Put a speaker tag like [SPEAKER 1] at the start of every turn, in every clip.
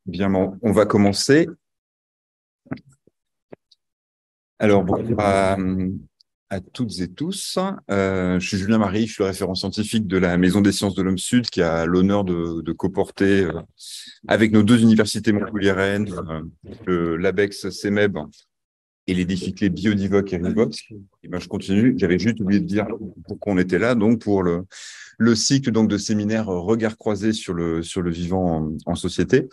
[SPEAKER 1] Bien, bon, on va commencer. Alors, bonjour à toutes et tous. Je suis Julien Marie, je suis le référent scientifique de la Maison des sciences de l'Homme Sud, qui a l'honneur de coporter avec nos deux universités montpelliéraines, le l'ABEX CEMEB et les défis clés Biodivoque et Rivox. Et ben, je continue. J'avais juste oublié de dire pourquoi on était là, donc pour le cycle donc de séminaires Regards croisés sur le vivant en société.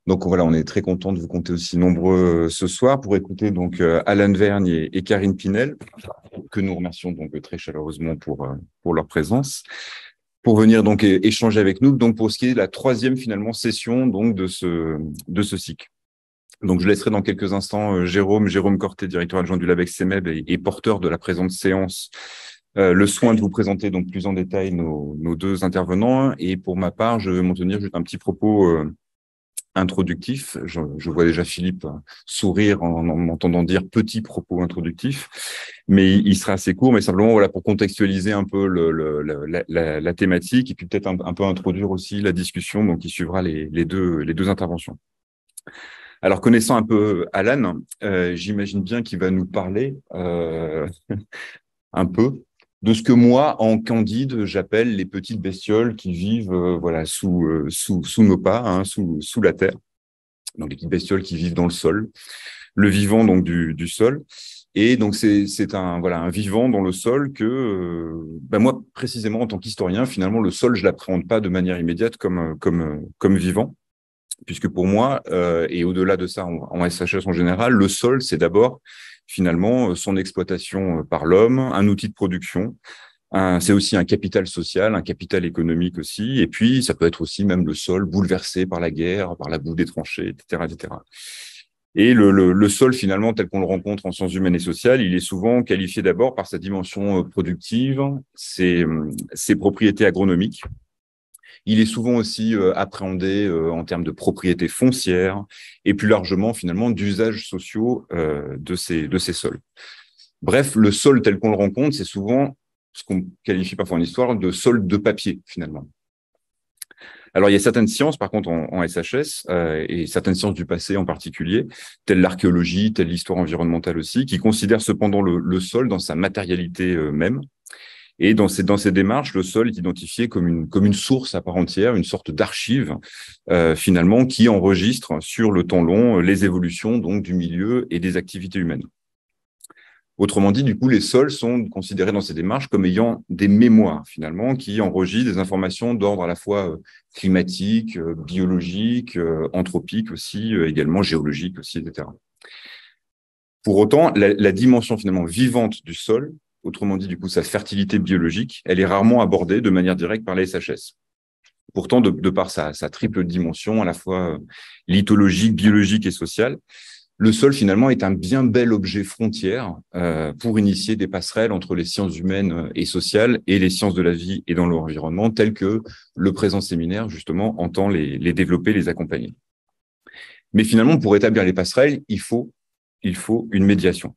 [SPEAKER 1] Donc voilà, on est très content de vous compter aussi nombreux ce soir pour écouter donc Alan Vergne et Karine Pinel, que nous remercions donc très chaleureusement pour leur présence, pour venir donc échanger avec nous. Donc pour ce qui est de la troisième finalement session donc de ce cycle. Donc je laisserai dans quelques instants Jérôme Corté, directeur adjoint du LabEx CEMEB et porteur de la présente séance, le soin de vous présenter donc plus en détail nos deux intervenants. Et pour ma part, je vais m'en tenir juste un petit propos introductif. Je vois déjà Philippe sourire en m'entendant dire petit propos introductif, mais il sera assez court, mais simplement voilà pour contextualiser un peu la thématique et puis peut-être un peu introduire aussi la discussion donc qui suivra les deux interventions. Alors connaissant un peu Alan, j'imagine bien qu'il va nous parler un peu de ce que moi, en candide, j'appelle les petites bestioles qui vivent voilà, sous nos pas, hein, sous la terre. Donc, les petites bestioles qui vivent dans le sol, le vivant donc du sol. Et donc, c'est un vivant dans le sol que, moi, précisément, en tant qu'historien, finalement, le sol, je l'appréhende pas de manière immédiate comme vivant. Puisque pour moi, et au-delà de ça, en SHS en général, le sol, c'est d'abord finalement son exploitation par l'homme, un outil de production. C'est aussi un capital social, un capital économique aussi. Et puis, ça peut être aussi même le sol bouleversé par la guerre, par la boue des tranchées, etc., etc. Et le sol, finalement, tel qu'on le rencontre en sciences humaines et sociales, il est souvent qualifié d'abord par sa dimension productive, ses propriétés agronomiques. Il est souvent aussi appréhendé en termes de propriétés foncières et plus largement, finalement, d'usages sociaux de ces sols. Bref, le sol tel qu'on le rencontre, c'est souvent ce qu'on qualifie parfois en histoire de sol de papier, finalement. Alors, il y a certaines sciences, par contre, en SHS, et certaines sciences du passé en particulier, telles l'archéologie, telle l'histoire environnementale aussi, qui considèrent cependant le sol dans sa matérialité même. Et dans ces démarches, le sol est identifié comme une source à part entière, une sorte d'archive, finalement, qui enregistre sur le temps long les évolutions donc du milieu et des activités humaines. Autrement dit, du coup, les sols sont considérés dans ces démarches comme ayant des mémoires, finalement, qui enregistrent des informations d'ordre à la fois climatique, biologique, anthropique aussi, également géologique aussi, etc. Pour autant, la dimension finalement vivante du sol, autrement dit, du coup, sa fertilité biologique, elle est rarement abordée de manière directe par les SHS. Pourtant, de par sa triple dimension, à la fois lithologique, biologique et sociale, le sol, finalement, est un bien bel objet frontière pour initier des passerelles entre les sciences humaines et sociales et les sciences de la vie et dans l'environnement, telles que le présent séminaire, justement, entend les développer, les accompagner. Mais finalement, pour établir les passerelles, il faut une médiation.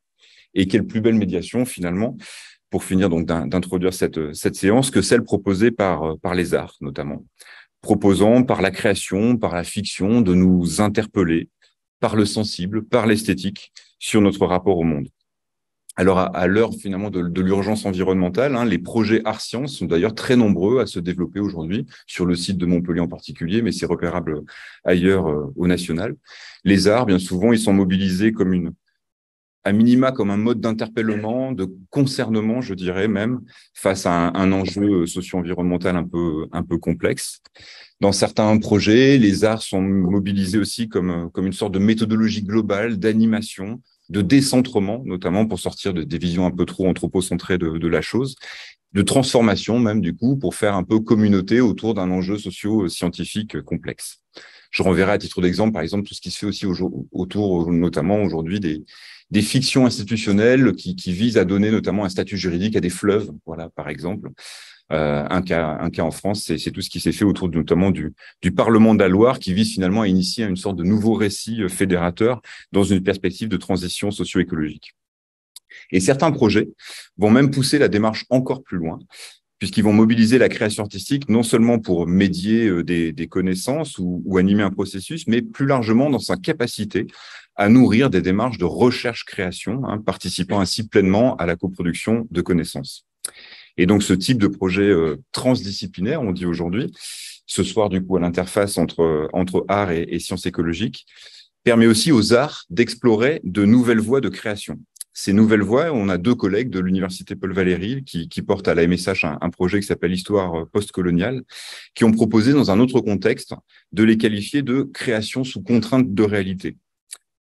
[SPEAKER 1] Et quelle plus belle médiation, finalement, pour finir donc d'introduire cette séance, que celle proposée par les arts, notamment, proposant par la création, par la fiction, de nous interpeller par le sensible, par l'esthétique, sur notre rapport au monde. Alors, à l'heure finalement de l'urgence environnementale, hein, les projets art-sciences sont d'ailleurs très nombreux à se développer aujourd'hui, sur le site de Montpellier en particulier, mais c'est repérable ailleurs au national. Les arts, bien souvent, ils sont mobilisés comme à minima comme un mode d'interpellement, de concernement, je dirais même, face à un enjeu socio-environnemental un peu complexe. Dans certains projets, les arts sont mobilisés aussi comme une sorte de méthodologie globale d'animation, de décentrement, notamment pour sortir des visions un peu trop anthropocentrées de la chose, de transformation même du coup, pour faire un peu communauté autour d'un enjeu socio-scientifique complexe. Je renverrai à titre d'exemple, par exemple, tout ce qui se fait aussi autour, notamment aujourd'hui, des fictions institutionnelles qui visent à donner notamment un statut juridique à des fleuves, voilà, par exemple. Un cas en France, c'est tout ce qui s'est fait autour notamment du Parlement de la Loire, qui vise finalement à initier une sorte de nouveau récit fédérateur dans une perspective de transition socio-écologique. Et certains projets vont même pousser la démarche encore plus loin, puisqu'ils vont mobiliser la création artistique non seulement pour médier des connaissances ou animer un processus, mais plus largement dans sa capacité à nourrir des démarches de recherche-création, participant ainsi pleinement à la coproduction de connaissances. Et donc, ce type de projet transdisciplinaire, on dit aujourd'hui, ce soir, du coup, à l'interface entre art et sciences écologiques, permet aussi aux arts d'explorer de nouvelles voies de création. Ces nouvelles voies, on a 2 collègues de l'Université Paul Valéry qui portent à la MSH un projet qui s'appelle Histoire postcoloniale, qui ont proposé, dans un autre contexte, de les qualifier de création sous contrainte de réalité,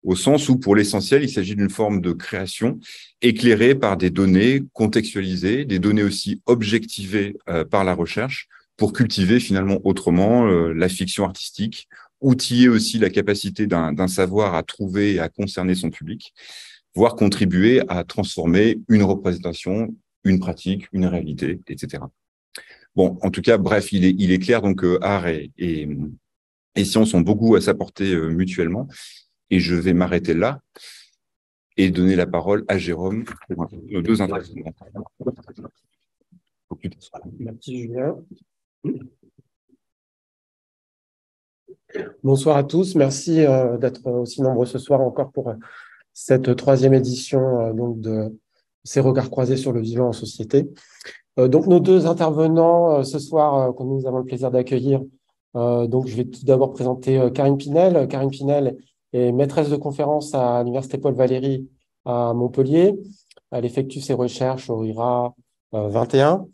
[SPEAKER 1] au sens où, pour l'essentiel, il s'agit d'une forme de création éclairée par des données contextualisées, des données aussi objectivées par la recherche, pour cultiver finalement autrement la fiction artistique, outiller aussi la capacité d'un savoir à trouver et à concerner son public, voire contribuer à transformer une représentation, une pratique, une réalité, etc. Bon, en tout cas, bref, il est clair donc que art et sciences ont beaucoup à s'apporter mutuellement. Et je vais m'arrêter là et donner la parole à Jérôme pour nos 2 intervenants.
[SPEAKER 2] Merci Julien. Bonsoir à tous. Merci d'être aussi nombreux ce soir encore pour cette 3e édition donc de ces regards croisés sur le vivant en société. Donc nos 2 intervenants ce soir que nous avons le plaisir d'accueillir. Donc je vais tout d'abord présenter Karine Pinel. Karine Pinel est maîtresse de conférence à l'Université Paul Valéry à Montpellier. Elle effectue ses recherches au IRA 21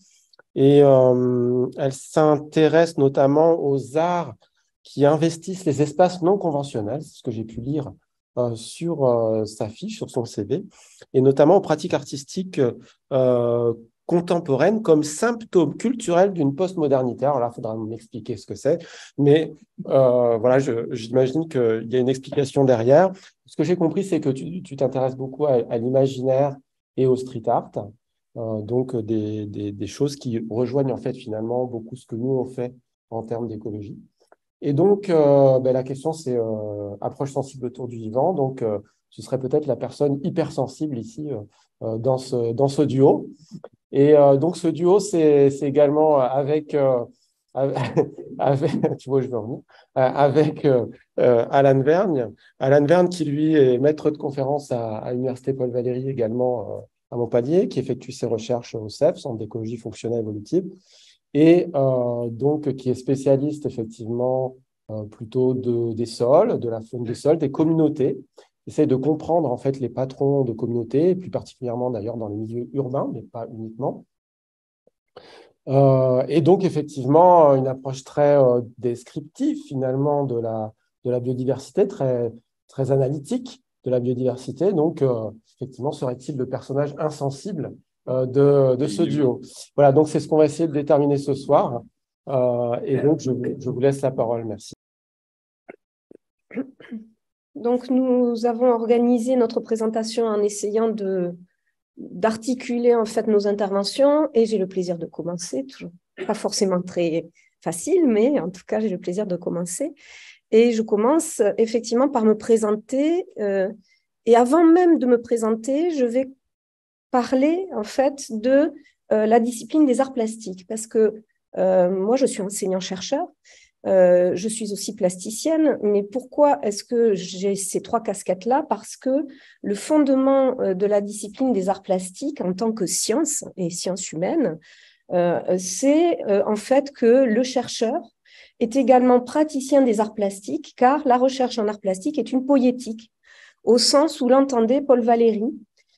[SPEAKER 2] et elle s'intéresse notamment aux arts qui investissent les espaces non conventionnels, c'est ce que j'ai pu lire sur sa fiche, sur son CV, et notamment aux pratiques artistiques contemporaines comme symptôme culturel d'une postmodernité. Alors là, il faudra m'expliquer ce que c'est, mais voilà, j'imagine qu'il y a une explication derrière. Ce que j'ai compris, c'est que tu t'intéresses beaucoup à l'imaginaire et au street art, donc des choses qui rejoignent en fait finalement beaucoup ce que nous on fait en termes d'écologie. Et donc, la question, c'est approche sensible autour du vivant. Donc, ce serait peut-être la personne hypersensible ici dans ce duo. Et donc, ce duo, c'est également tu vois, je veux revenir, avec Alan Vergne. Alan Vergne, qui lui est maître de conférence à l'Université Paul Valéry également à Montpellier, qui effectue ses recherches au CEF, Centre d'écologie fonctionnelle évolutive, et donc qui est spécialiste effectivement plutôt des sols, de la faune des sols, des communautés, essaie de comprendre en fait les patrons de communautés, et plus particulièrement d'ailleurs dans les milieux urbains, mais pas uniquement. Et donc effectivement une approche très descriptive finalement de la biodiversité, très analytique de la biodiversité. Donc effectivement, serait-il le personnage insensible de ce duo. Voilà, donc c'est ce qu'on va essayer de déterminer ce soir. Et donc, je vous laisse la parole. Merci.
[SPEAKER 3] Donc, nous avons organisé notre présentation en essayant d'articuler en fait nos interventions, et j'ai le plaisir de commencer, toujours pas forcément très facile, mais en tout cas, j'ai le plaisir de commencer. Et je commence effectivement par me présenter. Et avant même de me présenter, je vais parler en fait de la discipline des arts plastiques, parce que moi je suis enseignant-chercheur, je suis aussi plasticienne, mais pourquoi est-ce que j'ai ces 3 casquettes-là? Parce que le fondement de la discipline des arts plastiques en tant que science et science humaine, c'est en fait que le chercheur est également praticien des arts plastiques, car la recherche en arts plastiques est une poétique, au sens où l'entendait Paul Valéry,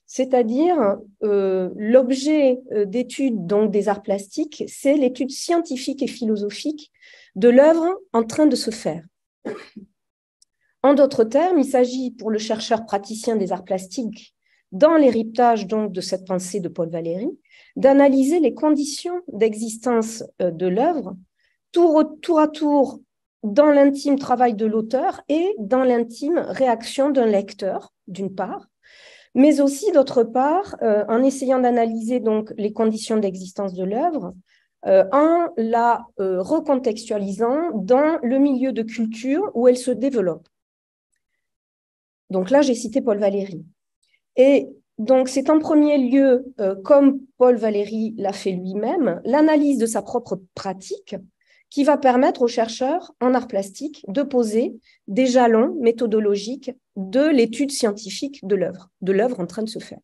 [SPEAKER 3] c'est-à-dire l'objet d'étude donc des arts plastiques, c'est l'étude scientifique et philosophique de l'œuvre en train de se faire. En d'autres termes, il s'agit pour le chercheur praticien des arts plastiques, dans l'héritage donc de cette pensée de Paul Valéry, d'analyser les conditions d'existence de l'œuvre, tour à tour dans l'intime travail de l'auteur et dans l'intime réaction d'un lecteur, d'une part, mais aussi, d'autre part, en essayant d'analyser donc les conditions d'existence de l'œuvre, en la recontextualisant dans le milieu de culture où elle se développe. Donc là, j'ai cité Paul Valéry. Et donc, c'est en premier lieu, comme Paul Valéry l'a fait lui-même, l'analyse de sa propre pratique qui va permettre aux chercheurs en arts plastiques de poser des jalons méthodologiques de l'étude scientifique de l'œuvre en train de se faire.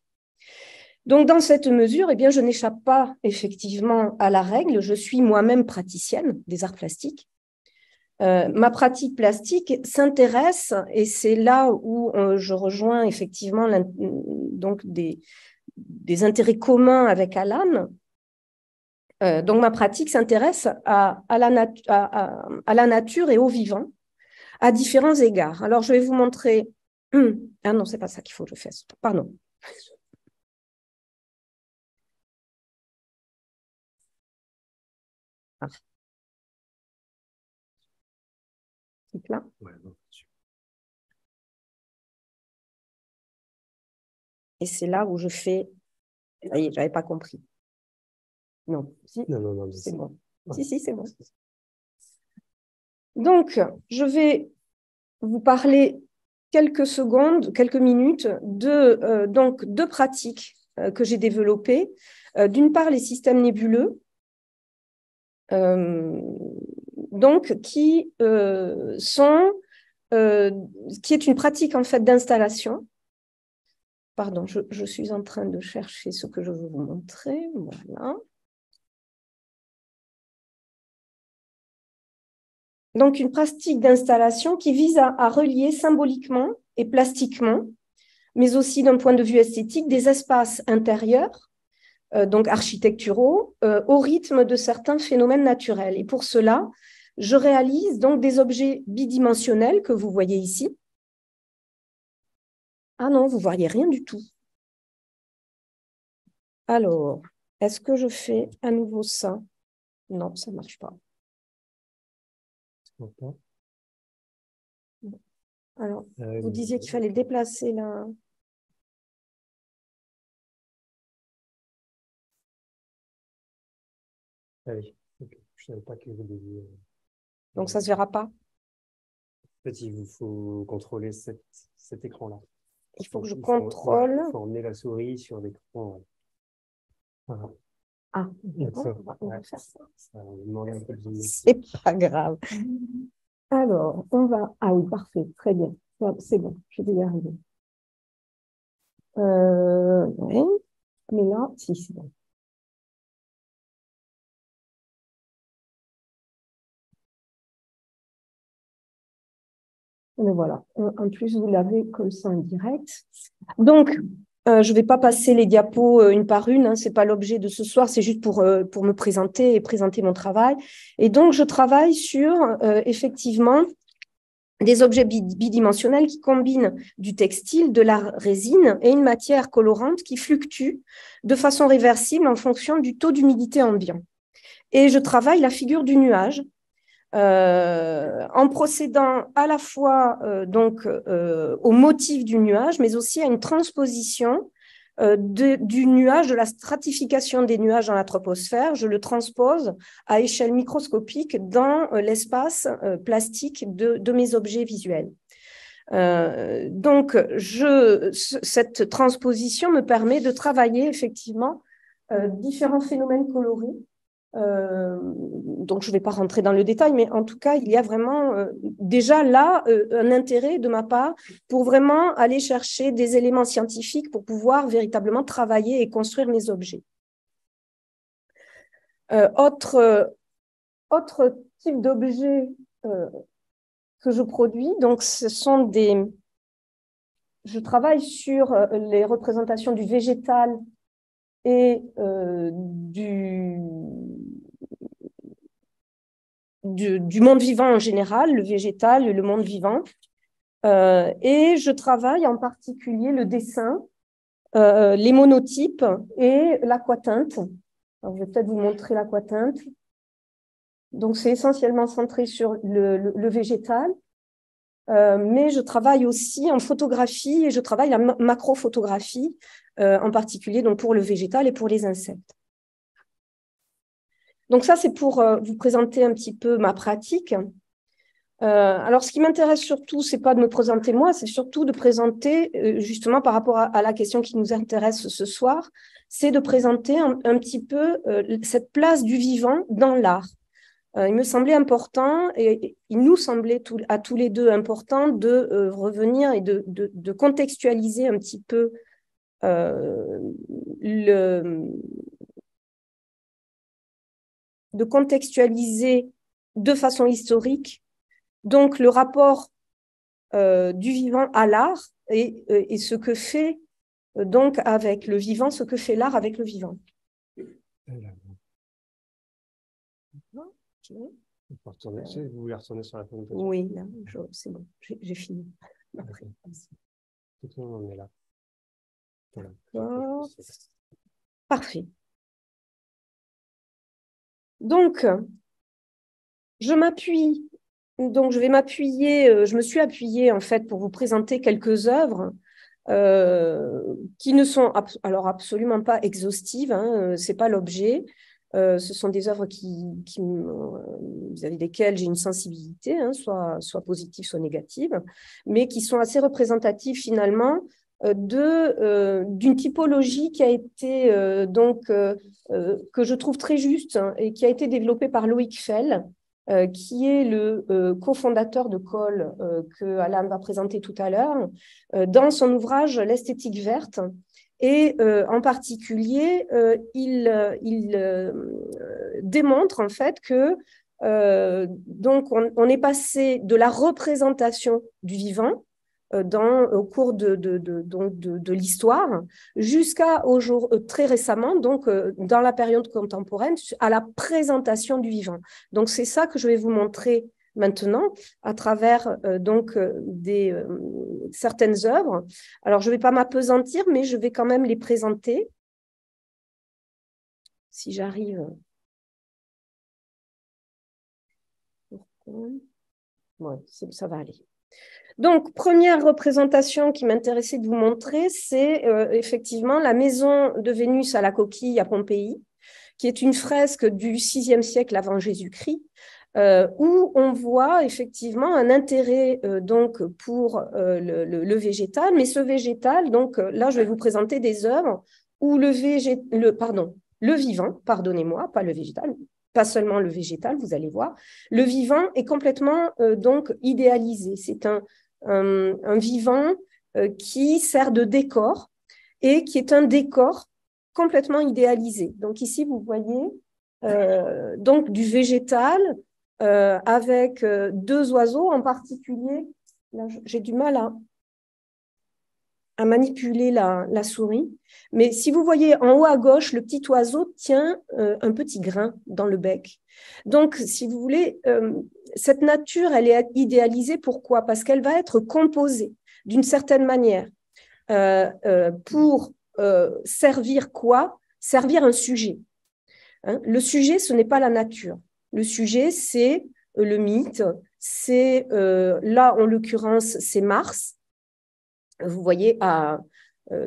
[SPEAKER 3] Donc, dans cette mesure, eh bien, je n'échappe pas effectivement à la règle, je suis moi-même praticienne des arts plastiques. Ma pratique plastique s'intéresse, et c'est là où je rejoins effectivement donc des intérêts communs avec Alan. Donc ma pratique s'intéresse à la nature et au vivant à différents égards. Alors je vais vous montrer. Ah non, c'est pas ça qu'il faut que je fasse. Pardon. Ah. Là.
[SPEAKER 2] Ouais, non.
[SPEAKER 3] Et c'est là où je fais. Ça y est, j'avais pas compris. Non, si,
[SPEAKER 2] Non,
[SPEAKER 3] c'est bon.
[SPEAKER 2] Ouais.
[SPEAKER 3] Si, c'est bon. Donc, je vais vous parler quelques secondes, quelques minutes de donc deux pratiques que j'ai développées. D'une part, les systèmes nébuleux, donc qui est une pratique en fait d'installation. Pardon, je suis en train de chercher ce que je veux vous montrer. Voilà. Donc, une pratique d'installation qui vise à relier symboliquement et plastiquement, mais aussi d'un point de vue esthétique, des espaces intérieurs, donc architecturaux, au rythme de certains phénomènes naturels. Et pour cela, je réalise donc des objets bidimensionnels que vous voyez ici. Ah non, vous ne voyez rien du tout. Alors, est-ce que je fais à nouveau ça? Non, ça ne marche pas. Alors, vous disiez qu'il fallait déplacer la...
[SPEAKER 2] Ah oui, okay. Je ne savais pas que vous deviez...
[SPEAKER 3] Donc, ça ne se verra pas?
[SPEAKER 2] En fait, il vous faut contrôler cet écran-là.
[SPEAKER 3] Il faut que je contrôle...
[SPEAKER 2] Il faut emmener la souris sur l'écran. Voilà.
[SPEAKER 3] Ah,
[SPEAKER 2] on va faire ça.
[SPEAKER 3] C'est pas grave. Alors, on va... Ah oui, parfait, très bien. C'est bon, je vais y arriver. Oui, mais là, si, c'est bon. Mais voilà, en plus, vous l'avez comme ça en direct. Donc, je ne vais pas passer les diapos une par une, hein, ce n'est pas l'objet de ce soir, c'est juste pour me présenter et présenter mon travail. Et donc, je travaille sur, effectivement, des objets bidimensionnels qui combinent du textile, de la résine et une matière colorante qui fluctue de façon réversible en fonction du taux d'humidité ambiant. Et je travaille la figure du nuage en procédant à la fois au motif du nuage, mais aussi à une transposition du nuage, de la stratification des nuages dans la troposphère. Je le transpose à échelle microscopique dans l'espace plastique de mes objets visuels. Donc, cette transposition me permet de travailler effectivement différents phénomènes colorés. Donc, je ne vais pas rentrer dans le détail, mais en tout cas, il y a vraiment déjà là un intérêt de ma part pour vraiment aller chercher des éléments scientifiques pour pouvoir véritablement travailler et construire mes objets. Autre type d'objet que je produis, donc ce sont des... Je travaille sur les représentations du végétal et du monde vivant en général, le végétal et le monde vivant. Et je travaille en particulier le dessin, les monotypes et l'aquatinte. Alors, je vais peut-être vous montrer l'aquatinte. Donc, c'est essentiellement centré sur le végétal. Mais je travaille aussi en photographie et je travaille la macrophotographie, en particulier donc pour le végétal et pour les insectes. Donc ça, c'est pour vous présenter un petit peu ma pratique. Alors, ce qui m'intéresse surtout, c'est pas de me présenter moi, c'est surtout de présenter, justement par rapport à la question qui nous intéresse ce soir, c'est de présenter un petit peu cette place du vivant dans l'art. Il me semblait important, et il nous semblait à tous les deux important de revenir et de contextualiser un petit peu de contextualiser de façon historique donc le rapport du vivant à l'art et ce que fait donc avec le vivant, ce que fait l'art avec le vivant.
[SPEAKER 2] Vous voulez retourner sur la présentation?
[SPEAKER 3] Oui, c'est bon, j'ai fini.
[SPEAKER 2] Après. Tout le monde en est là.
[SPEAKER 3] Voilà. Parfait. Donc, je vais m'appuyer, je me suis appuyée en fait pour vous présenter quelques œuvres qui ne sont alors absolument pas exhaustives, hein, c'est pas l'objet. Ce sont des œuvres vis-à-vis desquelles j'ai une sensibilité, hein, soit positive, soit négative, mais qui sont assez représentatives finalement d'une typologie qui a été que je trouve très juste, hein, et qui a été développée par Loïc Fell, qui est le cofondateur de Cole que Alain va présenter tout à l'heure, dans son ouvrage L'esthétique verte. Et en particulier, il démontre en fait que donc on est passé de la représentation du vivant au cours de l'histoire jusqu'à très récemment, donc dans la période contemporaine, à la présentation du vivant. Donc c'est ça que je vais vous montrer maintenant à travers certaines œuvres. Alors je ne vais pas m'appesantir, mais je vais quand même les présenter. Si j'arrive. Ouais, ça va aller. Donc, première représentation qui m'intéressait de vous montrer, c'est effectivement la maison de Vénus à la coquille à Pompéi, qui est une fresque du VIe siècle avant Jésus-Christ, où on voit effectivement un intérêt donc pour le végétal, mais ce végétal, donc là je vais vous présenter des œuvres où le vivant, pardonnez-moi, pas le végétal, pas seulement le végétal, vous allez voir, le vivant est complètement donc idéalisé. C'est un vivant qui sert de décor et qui est un décor complètement idéalisé. Donc ici, vous voyez donc du végétal avec deux oiseaux en particulier. Là, j'ai du mal à manipuler la souris. Mais si vous voyez en haut à gauche, le petit oiseau tient un petit grain dans le bec. Donc, si vous voulez, cette nature, elle est idéalisée. Pourquoi? Parce qu'elle va être composée d'une certaine manière pour servir quoi? Servir un sujet. Hein? Le sujet, ce n'est pas la nature. Le sujet, c'est le mythe. C'est, là, en l'occurrence, c'est Mars. Vous voyez,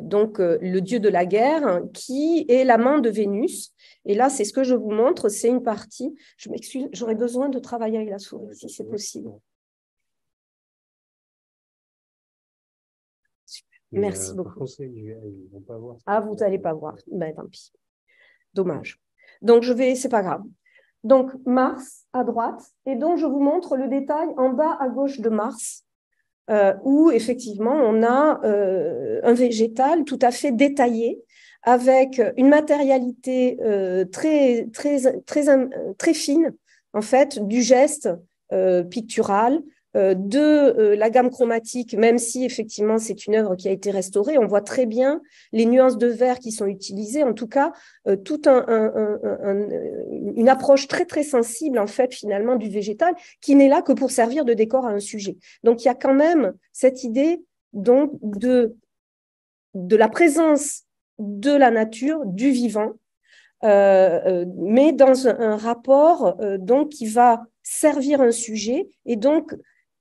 [SPEAKER 3] donc le dieu de la guerre, qui est l'amant de Vénus. Et là, c'est ce que je vous montre, c'est une partie. Je m'excuse, j'aurais besoin de travailler avec la souris, si c'est possible. Super. Merci beaucoup.
[SPEAKER 2] Ils vont pas voir.
[SPEAKER 3] Ah, vous n'allez pas voir. Ben, tant pis. Dommage. Donc, c'est pas grave. Donc, Mars à droite. Et donc, je vous montre le détail en bas à gauche de Mars. Où effectivement on a un végétal tout à fait détaillé avec une matérialité très fine en fait du geste pictural, de la gamme chromatique, même si effectivement c'est une œuvre qui a été restaurée, on voit très bien les nuances de vert qui sont utilisées, en tout cas toute une approche très sensible en fait finalement du végétal qui n'est là que pour servir de décor à un sujet. Donc il y a quand même cette idée donc de la présence de la nature, du vivant, mais dans un rapport donc qui va servir un sujet et donc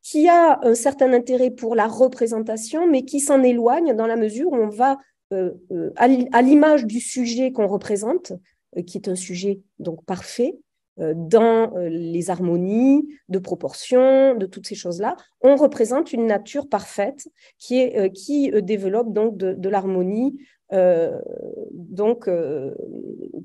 [SPEAKER 3] qui a un certain intérêt pour la représentation, mais qui s'en éloigne dans la mesure où on va, à l'image du sujet qu'on représente, qui est un sujet donc parfait, dans les harmonies de proportion, de toutes ces choses-là, on représente une nature parfaite qui développe donc de l'harmonie,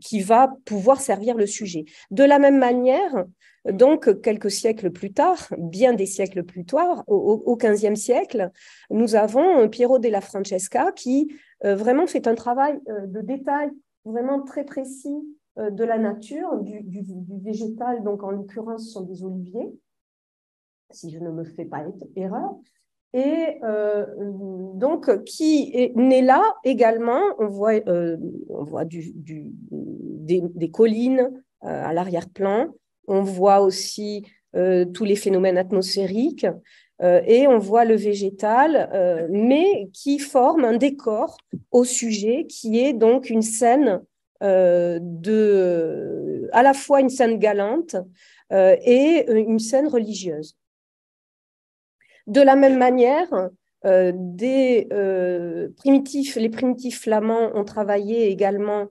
[SPEAKER 3] qui va pouvoir servir le sujet. De la même manière, donc quelques siècles plus tard, bien des siècles plus tard, au XVe siècle, nous avons Piero della Francesca qui vraiment fait un travail de détail vraiment très précis de la nature, du végétal, donc en l'occurrence ce sont des oliviers, si je ne me fais pas erreur, et donc qui est né là également, on voit des collines à l'arrière-plan, on voit aussi tous les phénomènes atmosphériques, et on voit le végétal, mais qui forme un décor au sujet, qui est donc une scène à la fois une scène galante et une scène religieuse. De la même manière, les primitifs flamands ont travaillé également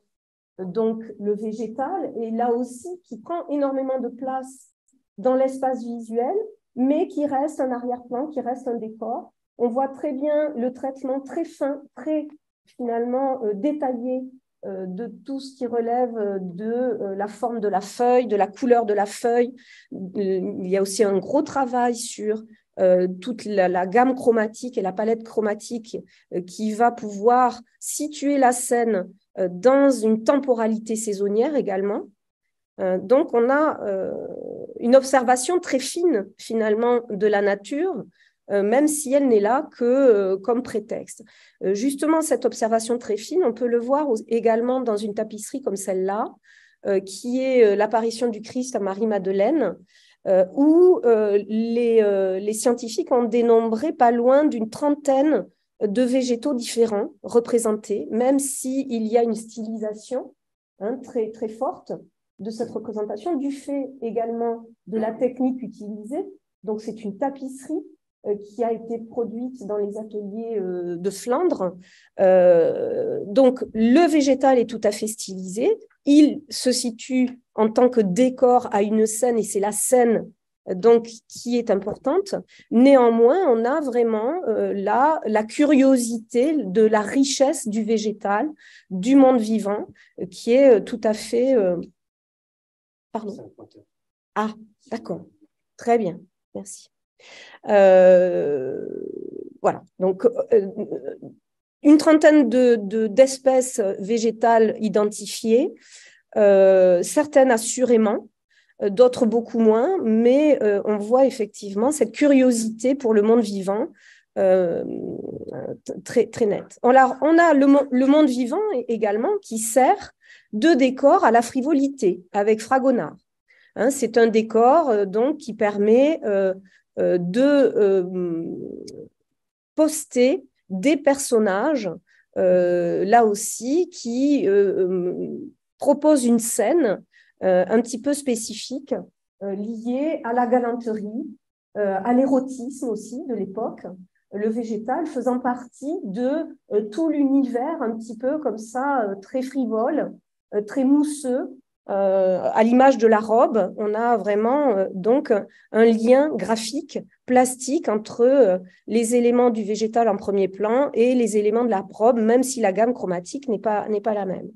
[SPEAKER 3] donc le végétal, et là aussi qui prend énormément de place dans l'espace visuel, mais qui reste un arrière-plan, qui reste un décor. On voit très bien le traitement très fin, très finalement détaillé de tout ce qui relève de la forme de la feuille, de la couleur de la feuille. Il y a aussi un gros travail sur toute la gamme chromatique et la palette chromatique qui va pouvoir situer la scène dans une temporalité saisonnière également. Donc, on a une observation très fine, finalement, de la nature, même si elle n'est là que comme prétexte. Justement, cette observation très fine, on peut le voir également dans une tapisserie comme celle-là, qui est l'apparition du Christ à Marie-Madeleine, où les scientifiques ont dénombré pas loin d'une trentaine de végétaux différents représentés, même s'il y a une stylisation très, très forte de cette représentation, du fait également de la technique utilisée. Donc, c'est une tapisserie qui a été produite dans les ateliers de Flandre. Donc, le végétal est tout à fait stylisé. Il se situe en tant que décor à une scène, et c'est la scène donc, qui est importante. Néanmoins, on a vraiment la curiosité de la richesse du végétal, du monde vivant, qui est tout à fait... Pardon. Ah, d'accord. Très bien. Merci. Voilà. Donc, une trentaine d'espèces végétales identifiées, certaines assurément, d'autres beaucoup moins, mais on voit effectivement cette curiosité pour le monde vivant très, très nette. On a le monde vivant également qui sert de décor à la frivolité avec Fragonard. Hein, c'est un décor donc qui permet de poster des personnages, là aussi, qui proposent une scène un petit peu spécifique, liée à la galanterie, à l'érotisme aussi de l'époque, le végétal faisant partie de tout l'univers un petit peu comme ça, très frivole, très mousseux. À l'image de la robe, on a vraiment donc un lien graphique, plastique entre les éléments du végétal en premier plan et les éléments de la robe, même si la gamme chromatique n'est pas la même.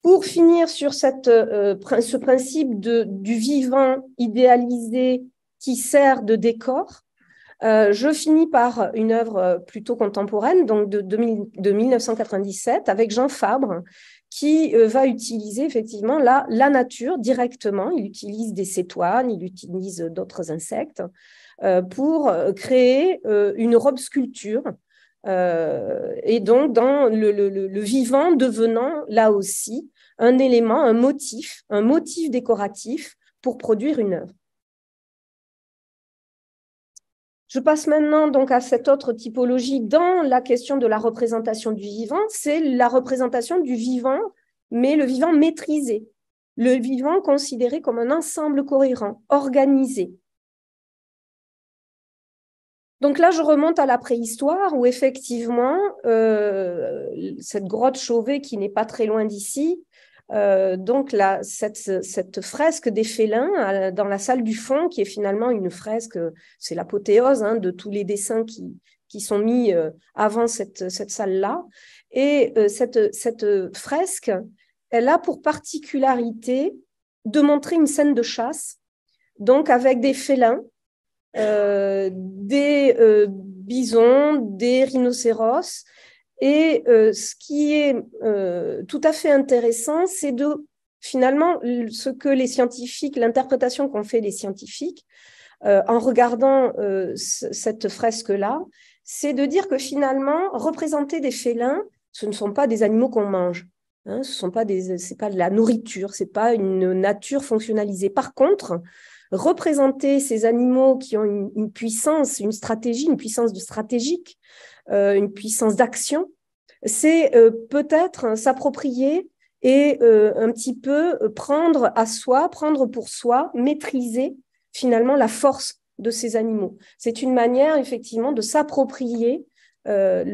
[SPEAKER 3] Pour finir sur ce principe du vivant idéalisé qui sert de décor, je finis par une œuvre plutôt contemporaine, donc de 1997, avec Jean Fabre, qui va utiliser effectivement la nature directement. Il utilise des cétoines, il utilise d'autres insectes pour créer une robe sculpture. Et donc, dans le vivant devenant là aussi un élément, un motif décoratif pour produire une œuvre. Je passe maintenant donc à cette autre typologie dans la question de la représentation du vivant, c'est la représentation du vivant, mais le vivant maîtrisé, le vivant considéré comme un ensemble cohérent, organisé. Donc là, je remonte à la préhistoire où effectivement, cette grotte Chauvet qui n'est pas très loin d'ici, Donc cette fresque des félins dans la salle du fond, qui est finalement une fresque, c'est l'apothéose de tous les dessins qui sont mis avant cette salle-là. Et cette fresque, elle a pour particularité de montrer une scène de chasse, donc avec des félins, des bisons, des rhinocéros. Et ce qui est tout à fait intéressant, c'est finalement ce que les scientifiques, l'interprétation qu'ont fait les scientifiques en regardant cette fresque-là, c'est de dire que finalement, représenter des félins, ce ne sont pas des animaux qu'on mange. C'est pas de la nourriture, c'est pas une nature fonctionnalisée. Par contre, représenter ces animaux qui ont une puissance, une stratégie, une puissance stratégique, une puissance d'action, c'est peut-être s'approprier et un petit peu prendre à soi, prendre pour soi, maîtriser finalement la force de ces animaux. C'est une manière effectivement de s'approprier la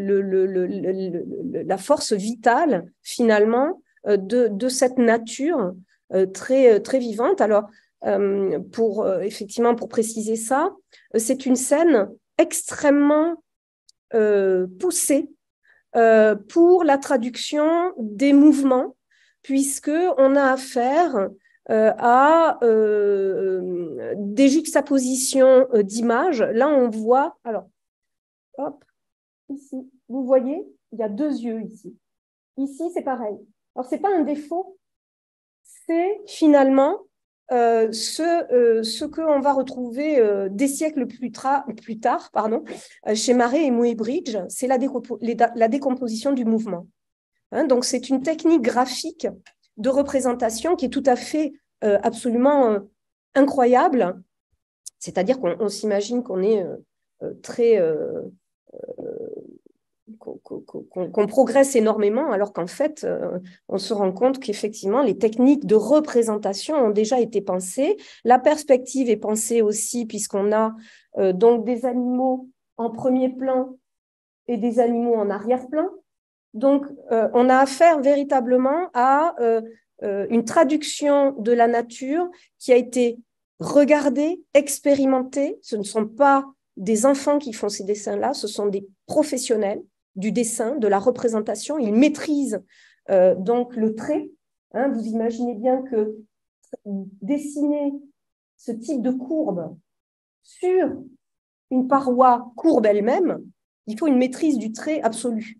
[SPEAKER 3] force vitale finalement de cette nature très, très vivante. Alors, effectivement, pour préciser ça, c'est une scène extrêmement poussée pour la traduction des mouvements, puisqu'on a affaire à des juxtapositions d'images. Là, on voit, alors, hop, ici, vous voyez, il y a 2 yeux ici. Ici, c'est pareil. Alors, ce n'est pas un défaut, c'est finalement ce qu'on va retrouver des siècles plus tard chez Marey et Muybridge, c'est la décomposition du mouvement. Donc, c'est une technique graphique de représentation qui est tout à fait absolument incroyable. C'est-à-dire qu'on s'imagine qu'on est qu'on progresse énormément, alors qu'en fait, on se rend compte qu'effectivement, les techniques de représentation ont déjà été pensées. La perspective est pensée aussi, puisqu'on a donc des animaux en premier plan et des animaux en arrière-plan. Donc, on a affaire véritablement à une traduction de la nature qui a été regardée, expérimentée. Ce ne sont pas des enfants qui font ces dessins-là, ce sont des professionnels du dessin, de la représentation. Ils maîtrisent donc le trait. Vous imaginez bien que dessiner ce type de courbe sur une paroi courbe elle-même, il faut une maîtrise du trait absolue.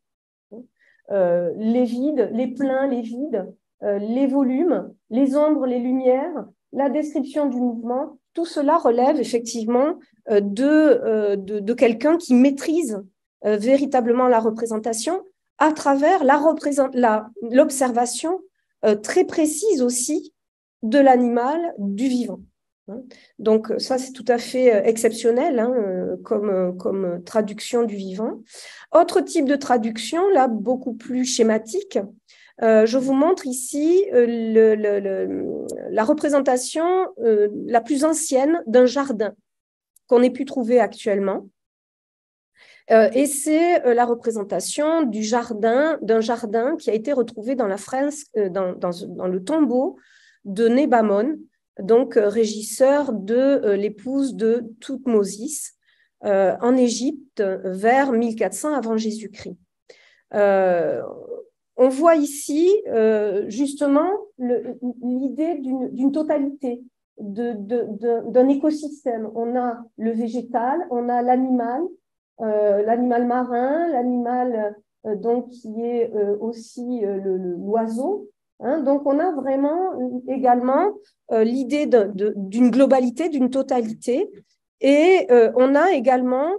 [SPEAKER 3] Les vides, les pleins, les vides, les volumes, les ombres, les lumières, la description du mouvement, tout cela relève effectivement de quelqu'un qui maîtrise véritablement la représentation à travers l'observation très précise aussi de l'animal, du vivant. Donc ça, c'est tout à fait exceptionnel comme traduction du vivant. Autre type de traduction, là, beaucoup plus schématique. Je vous montre ici la représentation la plus ancienne d'un jardin qu'on ait pu trouver actuellement. Et c'est la représentation d'un jardin qui a été retrouvé dans la fresque, dans le tombeau de Nébamon, donc régisseur de l'épouse de Thoutmôsis en Égypte vers 1400 avant Jésus-Christ. On voit ici justement l'idée d'une totalité, d'un écosystème. On a le végétal, on a l'animal marin, l'animal donc qui est aussi l'oiseau. Donc, on a vraiment également l'idée d'une globalité, d'une totalité, et on a également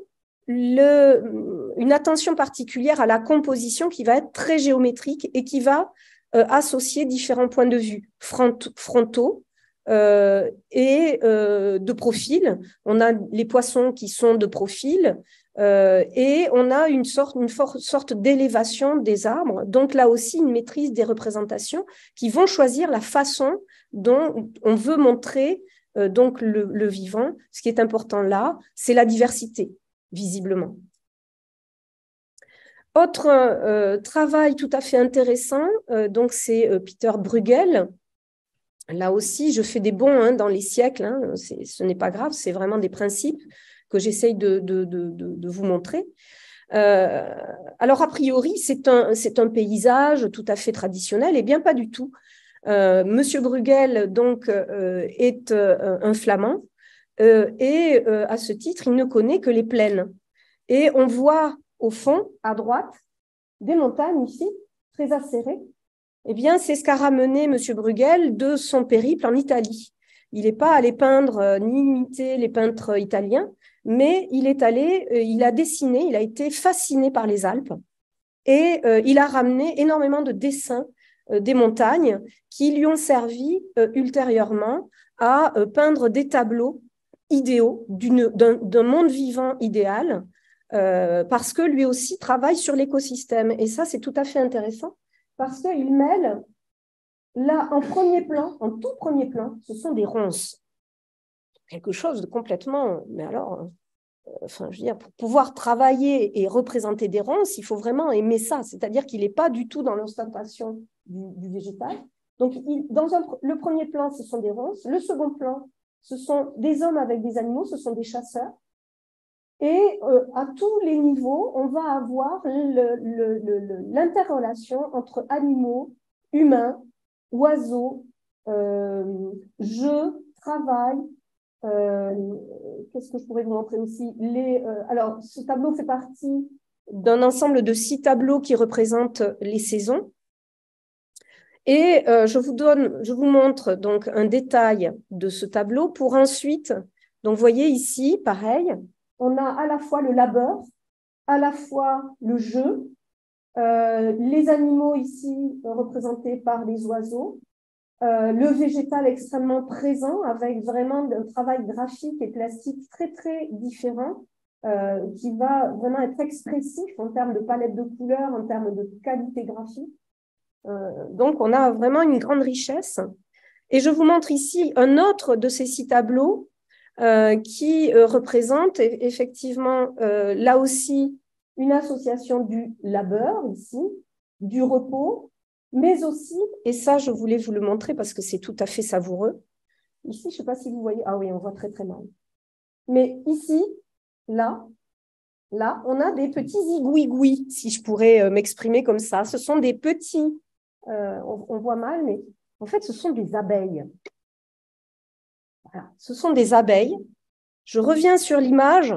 [SPEAKER 3] une attention particulière à la composition qui va être très géométrique et qui va associer différents points de vue frontaux et de profil. On a les poissons qui sont de profil, et on a une sorte d'élévation des arbres. Donc là aussi, une maîtrise des représentations qui vont choisir la façon dont on veut montrer donc le vivant. Ce qui est important là, c'est la diversité, visiblement. Autre travail tout à fait intéressant, donc c'est Peter Bruegel. Là aussi, je fais des bonds dans les siècles, ce n'est pas grave, c'est vraiment des principes que j'essaye de vous montrer. Alors, a priori, c'est un paysage tout à fait traditionnel, et bien pas du tout. Monsieur Bruegel, donc, est un flamand, et à ce titre, il ne connaît que les plaines. Et on voit au fond, à droite, des montagnes ici, très acérées. Eh bien, c'est ce qu'a ramené M. Bruegel de son périple en Italie. Il n'est pas allé peindre ni imiter les peintres italiens, mais il est allé, il a dessiné, il a été fasciné par les Alpes et il a ramené énormément de dessins des montagnes qui lui ont servi ultérieurement à peindre des tableaux idéaux d'un monde vivant idéal, parce que lui aussi travaille sur l'écosystème. Et ça, c'est tout à fait intéressant parce qu'il mêle, là, en premier plan, en tout premier plan, ce sont des ronces. Quelque chose de complètement... Mais alors, enfin, je veux dire, pour pouvoir travailler et représenter des ronces, il faut vraiment aimer ça. C'est-à-dire qu'il n'est pas du tout dans l'ostentation du végétal. Donc, le premier plan, ce sont des ronces. Le second plan, ce sont des hommes avec des animaux, ce sont des chasseurs. Et à tous les niveaux, on va avoir l'interrelation entre animaux, humains, oiseaux, jeux, travail. Qu'est-ce que je pourrais vous montrer aussi? Alors, ce tableau fait partie d'un ensemble de 6 tableaux qui représentent les saisons. Et je vous montre donc un détail de ce tableau pour ensuite, donc vous voyez ici, pareil, on a à la fois le labeur, à la fois le jeu, les animaux ici représentés par les oiseaux, le végétal extrêmement présent avec vraiment un travail graphique et plastique très très différent qui va vraiment être expressif en termes de palette de couleurs, en termes de qualité graphique. Donc on a vraiment une grande richesse. Et je vous montre ici un autre de ces 6 tableaux qui représente effectivement là aussi une association du labeur ici, du repos, mais aussi, et ça je voulais vous le montrer parce que c'est tout à fait savoureux, ici je ne sais pas si vous voyez, ah oui on voit très très mal, mais ici, là on a des petits igouigouis, si je pourrais m'exprimer comme ça, ce sont des petits, on voit mal, mais en fait ce sont des abeilles. Voilà. Ce sont des abeilles. Je reviens sur l'image.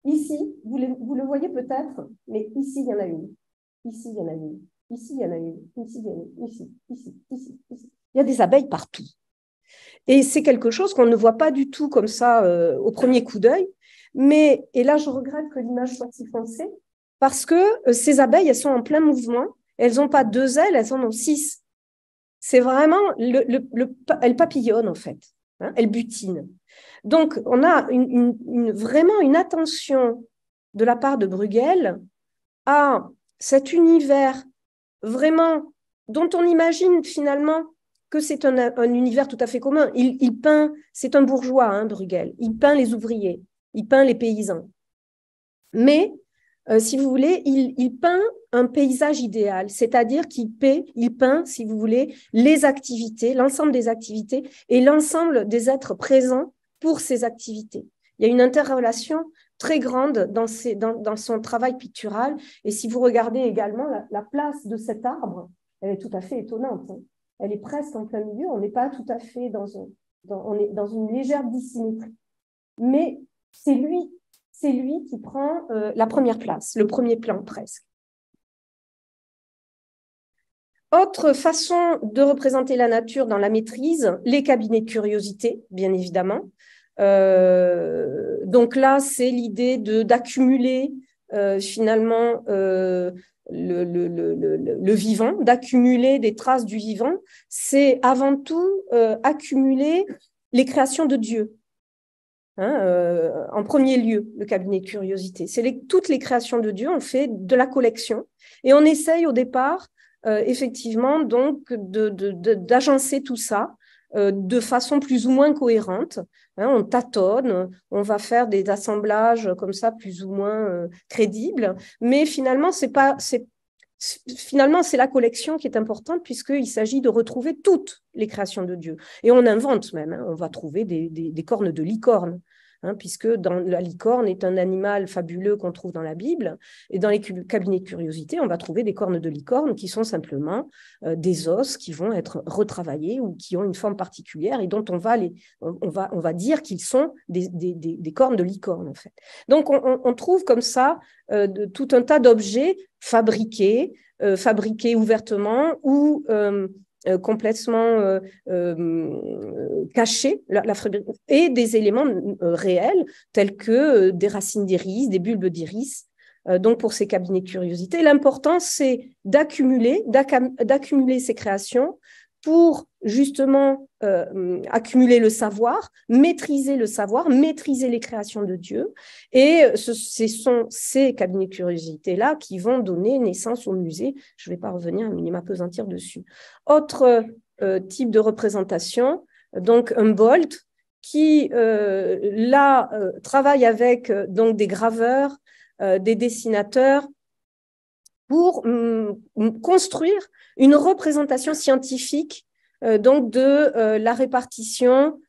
[SPEAKER 3] Ici, vous le voyez peut-être, mais ici, il y en a une. Ici, il y en a une. Ici, il y en a une. Ici, il y en a une. Ici, ici, ici, ici. Il y a des abeilles partout. Et c'est quelque chose qu'on ne voit pas du tout comme ça au premier coup d'œil. Mais, et là, je regrette que l'image soit si foncée, parce que ces abeilles, elles sont en plein mouvement. Elles n'ont pas 2 ailes, elles en ont 6. C'est vraiment, elles papillonnent en fait. Hein, elles butinent. Donc, on a vraiment une attention de la part de Bruegel à cet univers vraiment dont on imagine finalement que c'est un univers tout à fait commun. Il peint, c'est un bourgeois, hein, Bruegel. Il peint les ouvriers, il peint les paysans. Mais, si vous voulez, il peint un paysage idéal, c'est-à-dire qu'il peint, si vous voulez, les activités, l'ensemble des activités et l'ensemble des êtres présents pour ces activités. Il y a une interrelation très grande dans son travail pictural. Et si vous regardez également la place de cet arbre, elle est tout à fait étonnante. Hein. Elle est presque en plein milieu. On n'est pas tout à fait on est dans une légère dissymétrie. Mais c'est lui qui prend la première place, le premier plan presque. Autre façon de représenter la nature dans la maîtrise, les cabinets de curiosité, bien évidemment. Donc là, c'est l'idée d'accumuler finalement le vivant, d'accumuler des traces du vivant. C'est avant tout accumuler les créations de Dieu. Hein, en premier lieu, le cabinet de curiosité. C'est toutes les créations de Dieu, on fait de la collection et on essaye au départ, effectivement, donc d'agencer tout ça de façon plus ou moins cohérente. Hein, on tâtonne, on va faire des assemblages comme ça plus ou moins crédibles, mais finalement, c'est la collection qui est importante puisqu'il s'agit de retrouver toutes les créations de Dieu. Et on invente même, hein, on va trouver des cornes de licorne. Hein, puisque la licorne est un animal fabuleux qu'on trouve dans la Bible, et dans les cabinets de curiosité, on va trouver des cornes de licorne qui sont simplement des os qui vont être retravaillés ou qui ont une forme particulière et dont on va dire qu'ils sont des cornes de licorne, en fait. Donc, on trouve comme ça tout un tas d'objets fabriqués ouvertement ou complètement cachés, et des éléments réels tels que des racines d'iris, des bulbes d'iris. Donc, pour ces cabinets de curiosité, l'important, c'est d'accumuler ces créations pour justement accumuler le savoir, maîtriser les créations de Dieu. Et ce sont ces cabinets de curiosité-là qui vont donner naissance au musée. Je ne vais pas revenir, mais m'apesantir dessus. Autre type de représentation, donc Humboldt, qui travaille avec donc des graveurs, des dessinateurs, pour construire une représentation scientifique donc de la répartition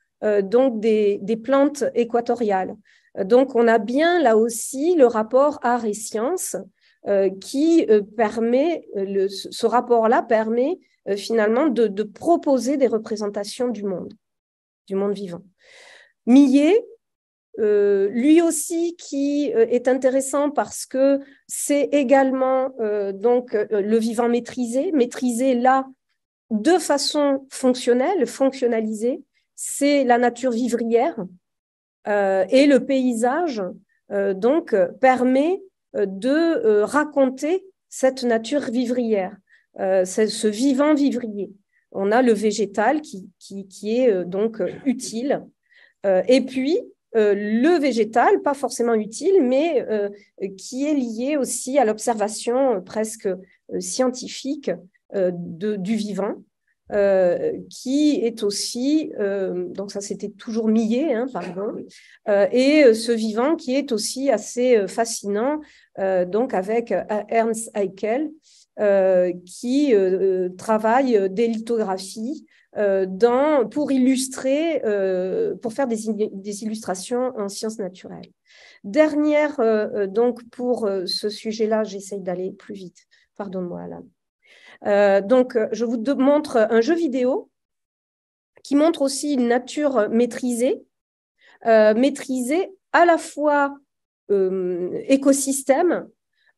[SPEAKER 3] donc des plantes équatoriales. Donc, on a bien là aussi le rapport art et science qui permet, ce rapport-là permet finalement de proposer des représentations du monde vivant. Millet, lui aussi qui est intéressant parce que c'est également donc le vivant maîtrisé là de façon fonctionnalisée, c'est la nature vivrière et le paysage donc permet de raconter cette nature vivrière, ce vivant vivrier. On a le végétal qui est donc utile et puis le végétal, pas forcément utile, mais qui est lié aussi à l'observation presque scientifique du vivant, qui est aussi, donc ça c'était toujours Millet, hein, pardon, et ce vivant qui est aussi assez fascinant, donc avec Ernst Haeckel, qui travaille des lithographies pour illustrer, pour faire des illustrations en sciences naturelles. Dernière, donc pour ce sujet-là, j'essaye d'aller plus vite. Pardonne-moi, Alain. Donc, je vous montre un jeu vidéo qui montre aussi une nature maîtrisée à la fois écosystème,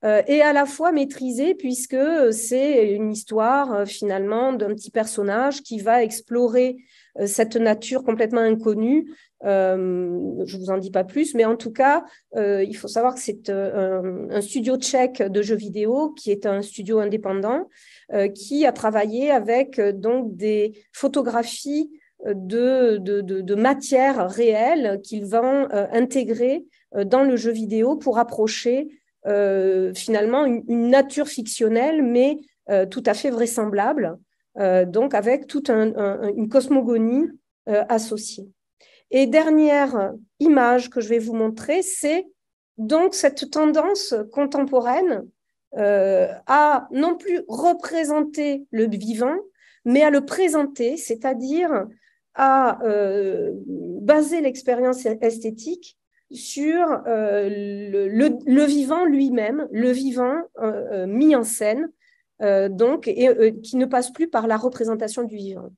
[SPEAKER 3] et à la fois maîtrisé puisque c'est une histoire finalement d'un petit personnage qui va explorer cette nature complètement inconnue. Je ne vous en dis pas plus, mais en tout cas, il faut savoir que c'est un studio tchèque de jeux vidéo qui est un studio indépendant qui a travaillé avec donc des photographies de matières réelles qu'ils vont intégrer dans le jeu vidéo pour approcher finalement une nature fictionnelle, mais tout à fait vraisemblable, donc avec toute une cosmogonie associée. Et dernière image que je vais vous montrer, c'est donc cette tendance contemporaine à non plus représenter le vivant, mais à le présenter, c'est-à-dire à baser l'expérience esthétique sur le vivant lui-même, le vivant mis en scène, donc, et qui ne passe plus par la représentation du vivant.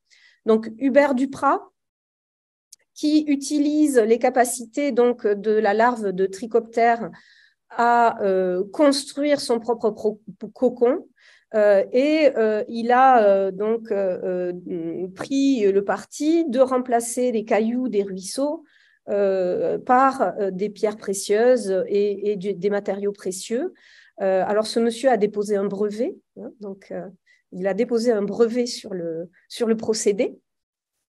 [SPEAKER 3] Donc, Hubert Duprat, qui utilise les capacités donc, de la larve de trichoptère à construire son propre cocon, et il a donc pris le parti de remplacer les cailloux des ruisseaux par des pierres précieuses et des matériaux précieux. Alors, ce monsieur a déposé un brevet, hein, donc il a déposé un brevet sur le procédé.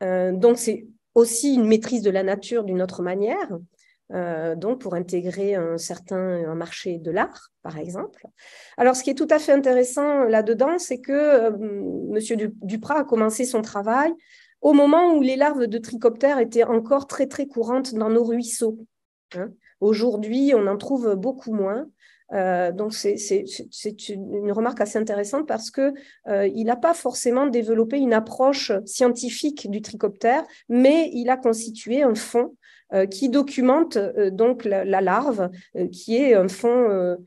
[SPEAKER 3] Donc, c'est aussi une maîtrise de la nature d'une autre manière, donc pour intégrer un marché de l'art, par exemple. Alors, ce qui est tout à fait intéressant là-dedans, c'est que M. Duprat a commencé son travail au moment où les larves de trichoptères étaient encore très, très courantes dans nos ruisseaux. Hein. Aujourd'hui, on en trouve beaucoup moins. Donc, c'est une remarque assez intéressante parce qu'il n'a pas forcément développé une approche scientifique du trichoptère, mais il a constitué un fonds qui documente donc la larve, qui est un fonds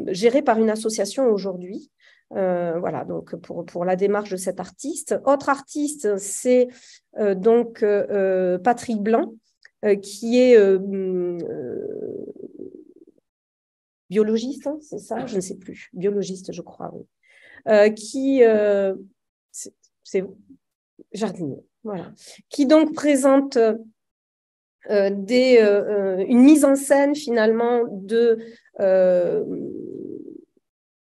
[SPEAKER 3] géré par une association aujourd'hui. Voilà, donc pour la démarche de cet artiste. Autre artiste, c'est donc Patrick Blanc, qui est biologiste, hein, c'est ça? Je ne sais plus. Biologiste, je crois, oui. C'est jardinier, voilà. Qui donc présente une mise en scène, finalement,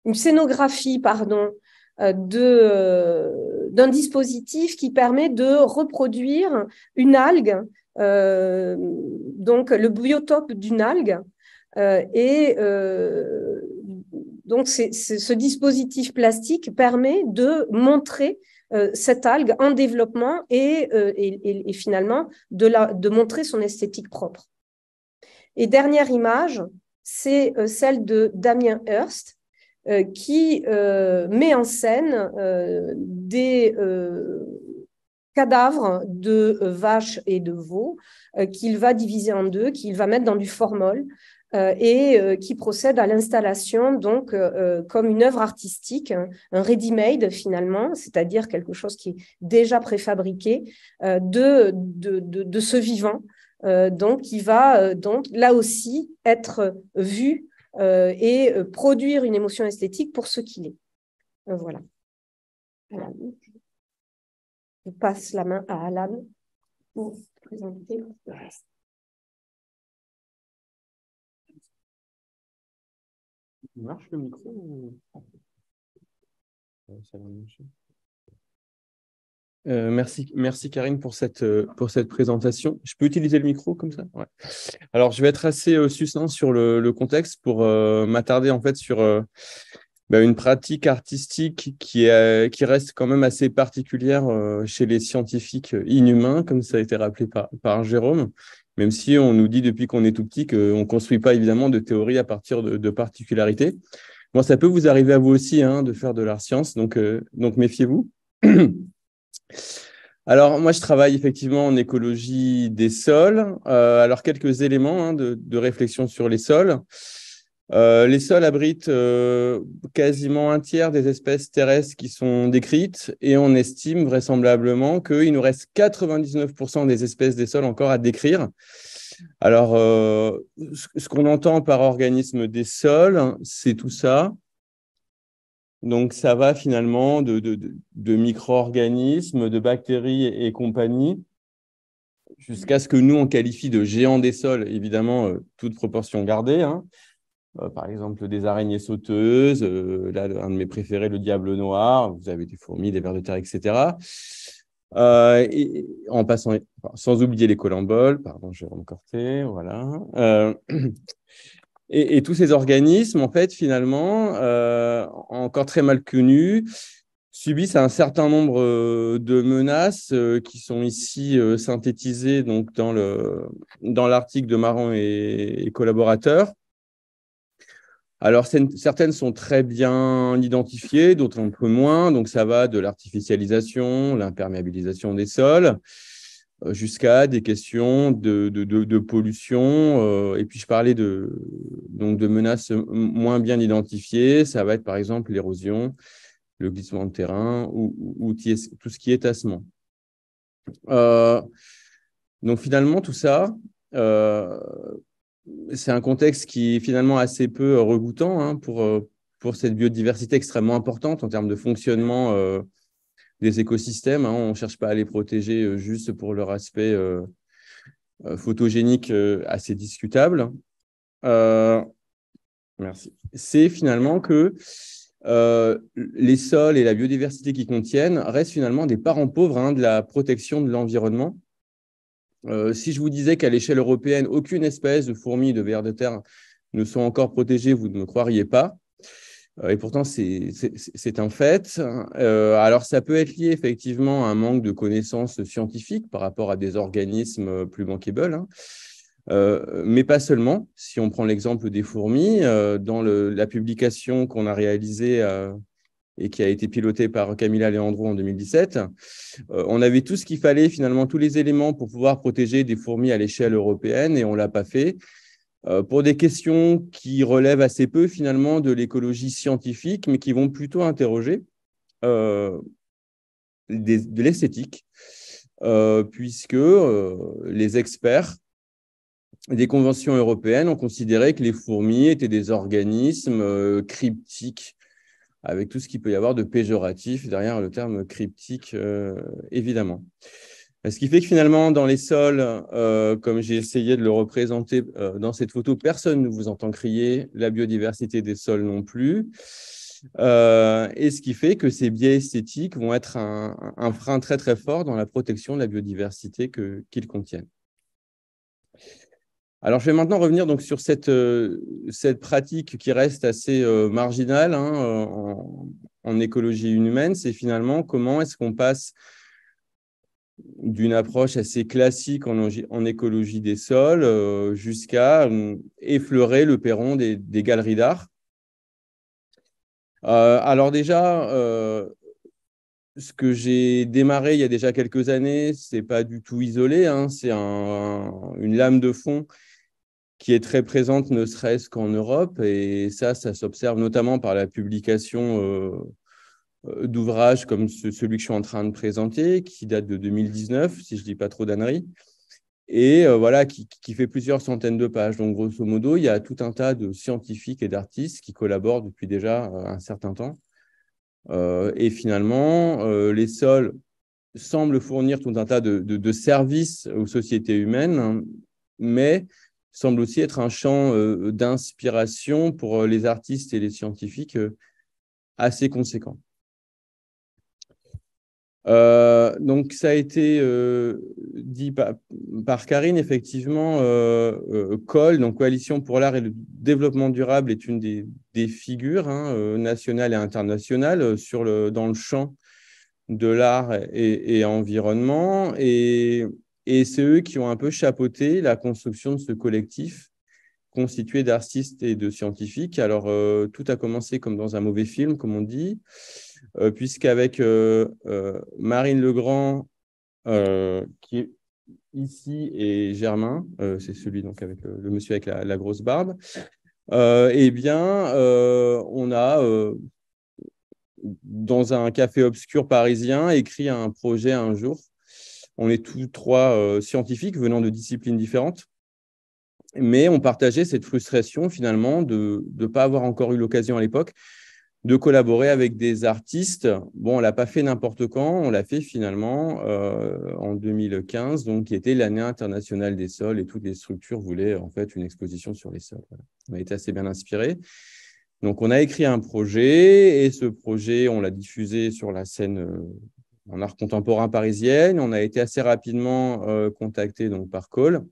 [SPEAKER 3] une scénographie, pardon, d'un dispositif qui permet de reproduire une algue, donc le biotope d'une algue. Donc, ce dispositif plastique permet de montrer cette algue en développement et finalement de montrer son esthétique propre. Et dernière image, c'est celle de Damien Hirst, qui met en scène des cadavres de vaches et de veaux qu'il va diviser en deux, qu'il va mettre dans du formol et qui procède à l'installation donc comme une œuvre artistique, un ready-made finalement, c'est-à-dire quelque chose qui est déjà préfabriqué de ce vivant, donc qui va donc là aussi être vu et produire une émotion esthétique pour ce qu'il est. Voilà. Je passe la main à Alan pour présenter le reste.
[SPEAKER 4] Il marche le micro ou... Ça va marcher. Merci Karine pour cette présentation. Je peux utiliser le micro comme ça? Ouais. Alors, je vais être assez succinct sur le contexte pour m'attarder en fait sur une pratique artistique qui reste quand même assez particulière chez les scientifiques inhumains, comme ça a été rappelé par Jérôme, même si on nous dit depuis qu'on est tout petit qu'on ne construit pas évidemment de théories à partir de particularités. Bon, ça peut vous arriver à vous aussi de faire de l'art-science, donc méfiez-vous. Alors, moi, je travaille effectivement en écologie des sols. Alors, quelques éléments de réflexion sur les sols. Les sols abritent quasiment un tiers des espèces terrestres qui sont décrites et on estime vraisemblablement qu'il nous reste 99% des espèces des sols encore à décrire. Alors, ce qu'on entend par organisme des sols, c'est tout ça. Donc, ça va finalement de micro-organismes, de bactéries et compagnie, jusqu'à ce que nous, on qualifie de géants des sols, évidemment, toute proportion gardée. Par exemple, des araignées sauteuses, là, un de mes préférés, le diable noir, vous avez des fourmis, des vers de terre, etc. Et en passant, sans oublier les colamboles, pardon, Jérôme Corté, voilà. Et tous ces organismes, en fait, finalement, encore très mal connus, subissent un certain nombre de menaces qui sont ici synthétisées donc, dans l'article de Maran et collaborateurs. Alors, certaines sont très bien identifiées, d'autres un peu moins. Donc, ça va de l'artificialisation, l'imperméabilisation des sols, jusqu'à des questions de pollution. Et puis, je parlais de menaces moins bien identifiées. Ça va être, par exemple, l'érosion, le glissement de terrain ou tout ce qui est tassement. Donc, finalement, tout ça, c'est un contexte qui est finalement assez peu regouttant pour cette biodiversité extrêmement importante en termes de fonctionnement des écosystèmes. On ne cherche pas à les protéger juste pour leur aspect photogénique assez discutable. Merci. C'est finalement que les sols et la biodiversité qu'ils contiennent restent finalement des parents pauvres de la protection de l'environnement. Si je vous disais qu'à l'échelle européenne, aucune espèce de fourmis, de vers de terre ne sont encore protégées, vous ne me croiriez pas. Et pourtant, c'est un fait. Alors, ça peut être lié effectivement à un manque de connaissances scientifiques par rapport à des organismes plus bankable, hein. Mais pas seulement. Si on prend l'exemple des fourmis, dans la publication qu'on a réalisée et qui a été pilotée par Camilla Leandro en 2017, on avait tout ce qu'il fallait, finalement, tous les éléments pour pouvoir protéger des fourmis à l'échelle européenne, et on ne l'a pas fait. Pour des questions qui relèvent assez peu finalement de l'écologie scientifique, mais qui vont plutôt interroger de l'esthétique, puisque les experts des conventions européennes ont considéré que les fourmis étaient des organismes cryptiques, avec tout ce qu'il peut y avoir de péjoratif derrière le terme cryptique, évidemment. Ce qui fait que finalement, dans les sols, comme j'ai essayé de le représenter dans cette photo, personne ne vous entend crier, la biodiversité des sols non plus. Et ce qui fait que ces biais esthétiques vont être un frein très très fort dans la protection de la biodiversité qu'ils contiennent. Alors, je vais maintenant revenir donc sur cette pratique qui reste assez marginale, hein, en écologie humaine. C'est finalement comment est-ce qu'on passe d'une approche assez classique en écologie des sols jusqu'à effleurer le perron des galeries d'art. Alors déjà, ce que j'ai démarré il y a déjà quelques années, ce n'est pas du tout isolé, hein, c'est une lame de fond qui est très présente, ne serait-ce qu'en Europe, et ça s'observe notamment par la publication d'ouvrages comme celui que je suis en train de présenter, qui date de 2019, si je ne dis pas trop d'âneries, et voilà, qui fait plusieurs centaines de pages. Donc, grosso modo, il y a tout un tas de scientifiques et d'artistes qui collaborent depuis déjà un certain temps. Et finalement, les sols semblent fournir tout un tas de services aux sociétés humaines, hein, mais semble aussi être un champ d'inspiration pour les artistes et les scientifiques assez conséquent. Donc, ça a été dit par Karine, effectivement, COL, donc Coalition pour l'art et le développement durable, est une des figures, hein, nationales et internationales dans le champ de l'art et environnement. Et c'est eux qui ont un peu chapeauté la construction de ce collectif constitué d'artistes et de scientifiques. Alors, tout a commencé comme dans un mauvais film, comme on dit, puisqu'avec Marine Legrand, qui est ici, et Germain, c'est celui donc avec le monsieur avec la grosse barbe, eh bien, on a, dans un café obscur parisien, écrit un projet un jour. On est tous trois scientifiques venant de disciplines différentes, mais on partageait cette frustration finalement de ne pas avoir encore eu l'occasion à l'époque de collaborer avec des artistes. Bon, on ne l'a pas fait n'importe quand, on l'a fait finalement en 2015, donc qui était l'année internationale des sols, et toutes les structures voulaient en fait une exposition sur les sols. Voilà. On a été assez bien inspirés. Donc, on a écrit un projet, et ce projet, on l'a diffusé sur la scène en art contemporain parisienne. On a été assez rapidement contacté donc, par COL,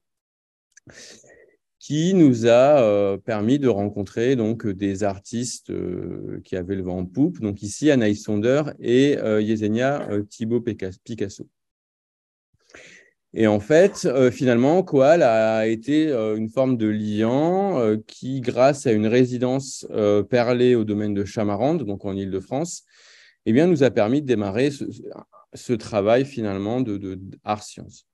[SPEAKER 4] qui nous a permis de rencontrer donc, des artistes qui avaient le vent en poupe. Donc ici, Anaïs Sonder et Yesenia Thibault-Picasso. Et en fait, finalement, Coal a été une forme de liant qui, grâce à une résidence perlée au domaine de Chamarande, donc en Île-de-France, eh bien, nous a permis de démarrer ce travail finalement d'art-sciences.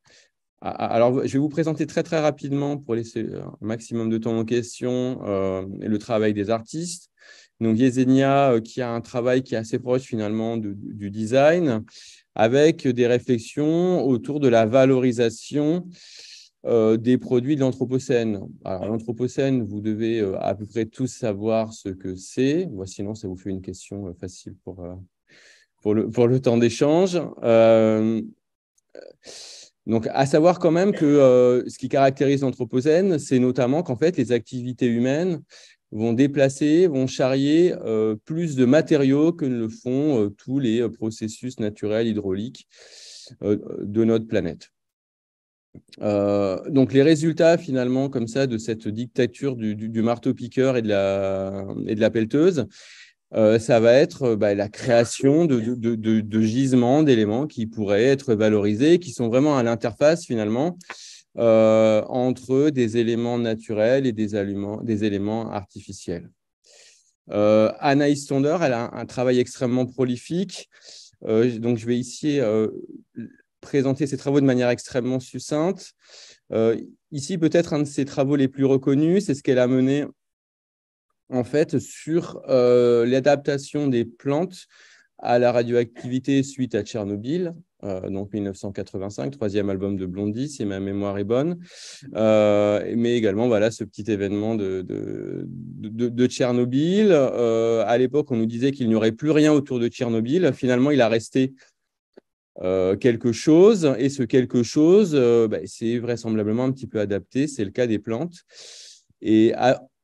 [SPEAKER 4] Alors, je vais vous présenter très, très rapidement, pour laisser un maximum de temps aux questions, le travail des artistes. Donc, Yesenia, qui a un travail qui est assez proche, finalement, du design, avec des réflexions autour de la valorisation des produits de l'Anthropocène. Alors, l'Anthropocène, vous devez à peu près tous savoir ce que c'est. Sinon, ça vous fait une question facile pour le temps d'échange. Donc, à savoir quand même que ce qui caractérise l'Anthropocène, c'est notamment qu'en fait, les activités humaines vont déplacer, vont charrier plus de matériaux que ne le font tous les processus naturels hydrauliques de notre planète. Donc, les résultats, finalement, comme ça, de cette dictature du marteau-piqueur et de la pelleteuse, ça va être la création de gisements, d'éléments qui pourraient être valorisés, qui sont vraiment à l'interface finalement entre des éléments naturels et des éléments artificiels. Anaïs Tonder, elle a un travail extrêmement prolifique. Donc, je vais ici présenter ses travaux de manière extrêmement succincte. Ici, peut-être un de ses travaux les plus reconnus, c'est ce qu'elle a mené en fait sur l'adaptation des plantes à la radioactivité suite à Tchernobyl, donc 1985, troisième album de Blondie, si ma mémoire est bonne, mais également voilà, ce petit événement de Tchernobyl. À l'époque, on nous disait qu'il n'y aurait plus rien autour de Tchernobyl. Finalement, il a resté quelque chose, et ce quelque chose, c'est vraisemblablement un petit peu adapté, c'est le cas des plantes. Et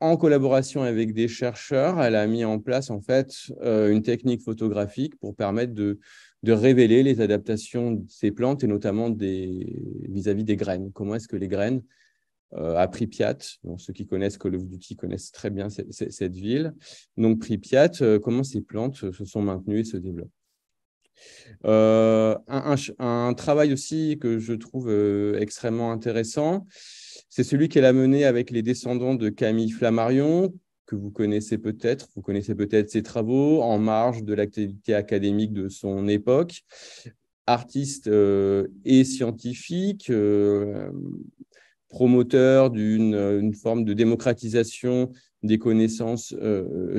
[SPEAKER 4] en collaboration avec des chercheurs, elle a mis en place en fait une technique photographique pour permettre de révéler les adaptations de ces plantes et notamment vis-à-vis des graines. Comment est-ce que les graines à Pripyat, donc ceux qui connaissent Call of Duty connaissent très bien cette ville, donc Pripyat, comment ces plantes se sont maintenues et se développent. Un travail aussi que je trouve extrêmement intéressant, c'est celui qu'elle a mené avec les descendants de Camille Flammarion, que vous connaissez peut-être ses travaux en marge de l'activité académique de son époque, artiste et scientifique, promoteur d'une forme de démocratisation des connaissances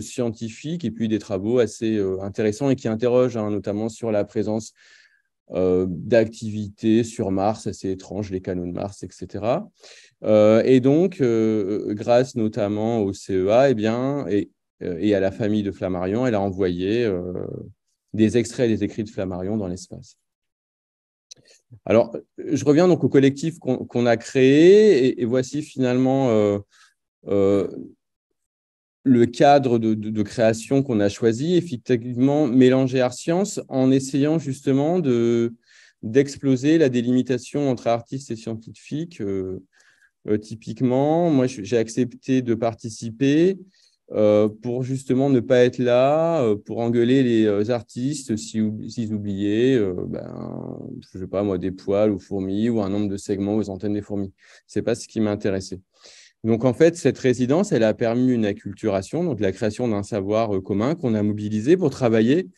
[SPEAKER 4] scientifiques et puis des travaux assez intéressants et qui interrogent notamment sur la présence d'activités sur Mars assez étranges, les canaux de Mars, etc. Et donc, grâce notamment au CEA et à la famille de Flammarion, elle a envoyé des extraits des écrits de Flammarion dans l'espace. Alors, je reviens donc au collectif qu'on a créé et voici finalement le cadre de création qu'on a choisi, effectivement mélanger art-science en essayant justement d'exploser la délimitation entre artistes et scientifiques. Typiquement, moi, j'ai accepté de participer pour justement ne pas être là, pour engueuler les artistes s'ils oubliaient, je sais pas moi, des poils aux fourmis ou un nombre de segments aux antennes des fourmis. C'est pas ce qui m'intéressait. Donc, en fait, cette résidence, elle a permis une acculturation, donc la création d'un savoir commun qu'on a mobilisé pour travailler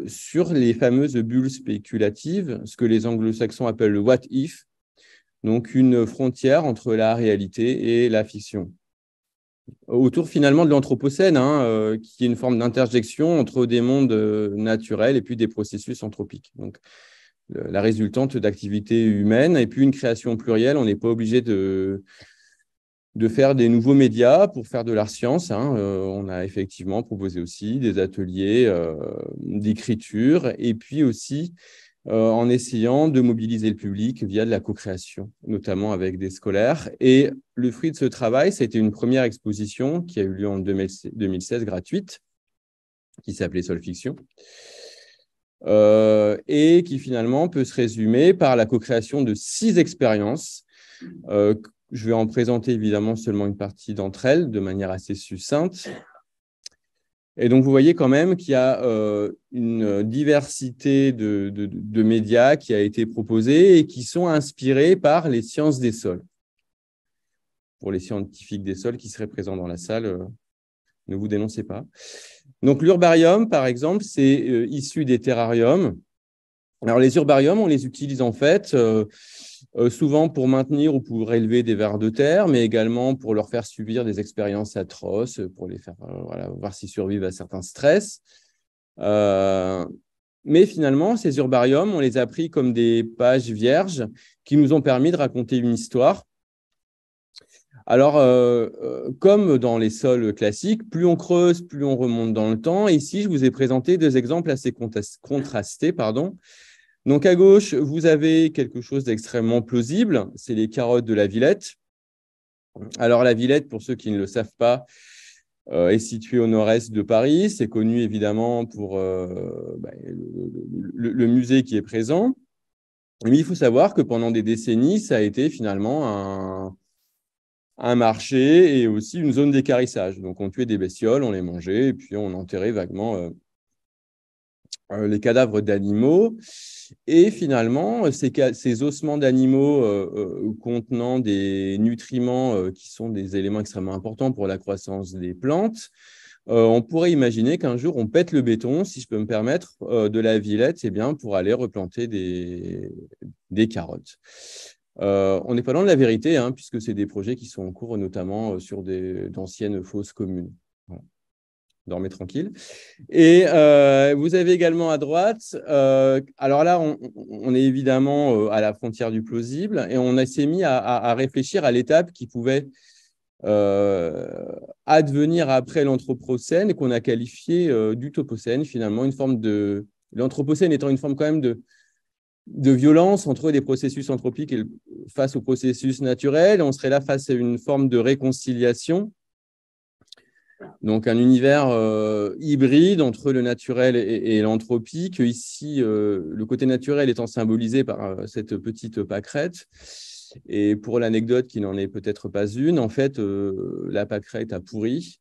[SPEAKER 4] sur les fameuses bulles spéculatives, ce que les anglo-saxons appellent le « what if », donc une frontière entre la réalité et la fiction. Autour finalement de l'anthropocène, qui est une forme d'interjection entre des mondes naturels et puis des processus anthropiques. Donc, la résultante d'activités humaines et puis une création plurielle. On n'est pas obligé de faire des nouveaux médias pour faire de l'art-science. On a effectivement proposé aussi des ateliers d'écriture et puis aussi en essayant de mobiliser le public via de la co-création, notamment avec des scolaires. Et le fruit de ce travail, ça a été une première exposition qui a eu lieu en 2016, gratuite, qui s'appelait Solfiction, et qui finalement peut se résumer par la co-création de 6 expériences. Je vais en présenter évidemment seulement une partie d'entre elles de manière assez succincte. Et donc, vous voyez quand même qu'il y a une diversité de médias qui a été proposée et qui sont inspirés par les sciences des sols. Pour les scientifiques des sols qui seraient présents dans la salle, ne vous dénoncez pas. Donc, l'urbarium, par exemple, c'est issu des terrariums. Alors, les urbariums, on les utilise en fait souvent pour maintenir ou pour élever des vers de terre, mais également pour leur faire subir des expériences atroces, pour les faire voir s'ils survivent à certains stress. Mais finalement, ces urbariums, on les a pris comme des pages vierges qui nous ont permis de raconter une histoire. Alors, comme dans les sols classiques, plus on creuse, plus on remonte dans le temps. Et ici, je vous ai présenté 2 exemples assez contrastés. Donc, à gauche, vous avez quelque chose d'extrêmement plausible, c'est les carottes de la Villette. Alors, la Villette, pour ceux qui ne le savent pas, est située au nord-est de Paris. C'est connu évidemment pour le musée qui est présent. Mais il faut savoir que pendant des décennies, ça a été finalement un marché et aussi une zone d'équarrissage. Donc, on tuait des bestioles, on les mangeait et puis on enterrait vaguement les cadavres d'animaux. Et finalement, ces ossements d'animaux contenant des nutriments qui sont des éléments extrêmement importants pour la croissance des plantes, on pourrait imaginer qu'un jour, on pète le béton, si je peux me permettre, de la Villette pour aller replanter des carottes. On n'est pas loin de la vérité, hein, puisque c'est des projets qui sont en cours, notamment sur d'anciennes fosses communes. Voilà. Dormez tranquille. Et vous avez également à droite, alors là, on est évidemment à la frontière du plausible, et on s'est mis à réfléchir à l'étape qui pouvait advenir après l'Anthropocène et qu'on a qualifié d'Uthropocène, finalement, une forme de… L'Anthropocène étant une forme quand même de violence entre des processus anthropiques face aux processus naturels. On serait là face à une forme de réconciliation. Donc, un univers hybride entre le naturel et l'anthropique. Ici, le côté naturel étant symbolisé par cette petite pâquerette. Et pour l'anecdote qui n'en est peut-être pas une, en fait, la pâquerette a pourri.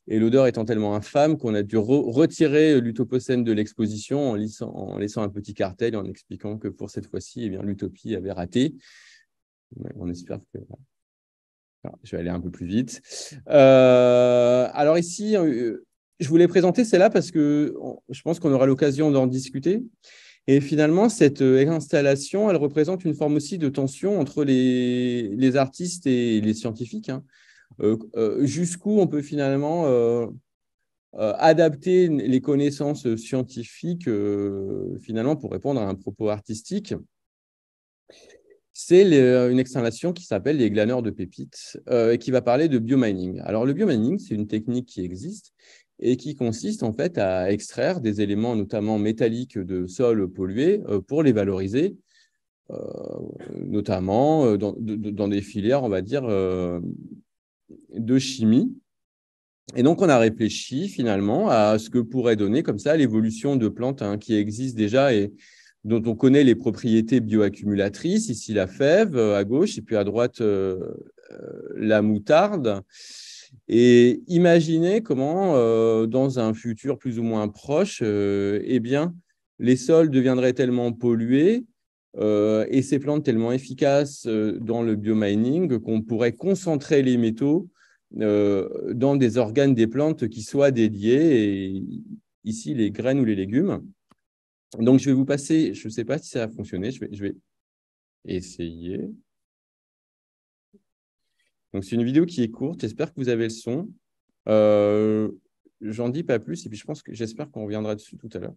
[SPEAKER 4] Et l'odeur étant tellement infâme qu'on a dû retirer l'Uthropocène de l'exposition en laissant un petit cartel et en expliquant que pour cette fois-ci, l'utopie avait raté. On espère que… Alors, je vais aller un peu plus vite. Alors ici, je voulais présenter celle-là parce que je pense qu'on aura l'occasion d'en discuter. Et finalement, cette installation, elle représente une forme aussi de tension entre les artistes et les scientifiques. Hein. Jusqu'où on peut finalement adapter les connaissances scientifiques finalement pour répondre à un propos artistique. C'est une installation qui s'appelle les glaneurs de pépites et qui va parler de biomining. Alors, le biomining, c'est une technique qui existe et qui consiste en fait à extraire des éléments notamment métalliques de sols pollués pour les valoriser, notamment dans des filières, on va dire, de chimie. Et donc, on a réfléchi finalement à ce que pourrait donner comme ça l'évolution de plantes qui existent déjà et dont on connaît les propriétés bioaccumulatrices, ici la fève à gauche et puis à droite la moutarde. Et imaginez comment, dans un futur plus ou moins proche, les sols deviendraient tellement pollués et ces plantes tellement efficaces dans le biomining qu'on pourrait concentrer les métaux dans des organes des plantes qui soient dédiés, et ici les graines ou les légumes. Donc, je vais vous passer, je ne sais pas si ça a fonctionné, je vais essayer. Donc, c'est une vidéo qui est courte, j'espère que vous avez le son. J'en dis pas plus, et puis j'espère qu'on reviendra dessus tout à l'heure.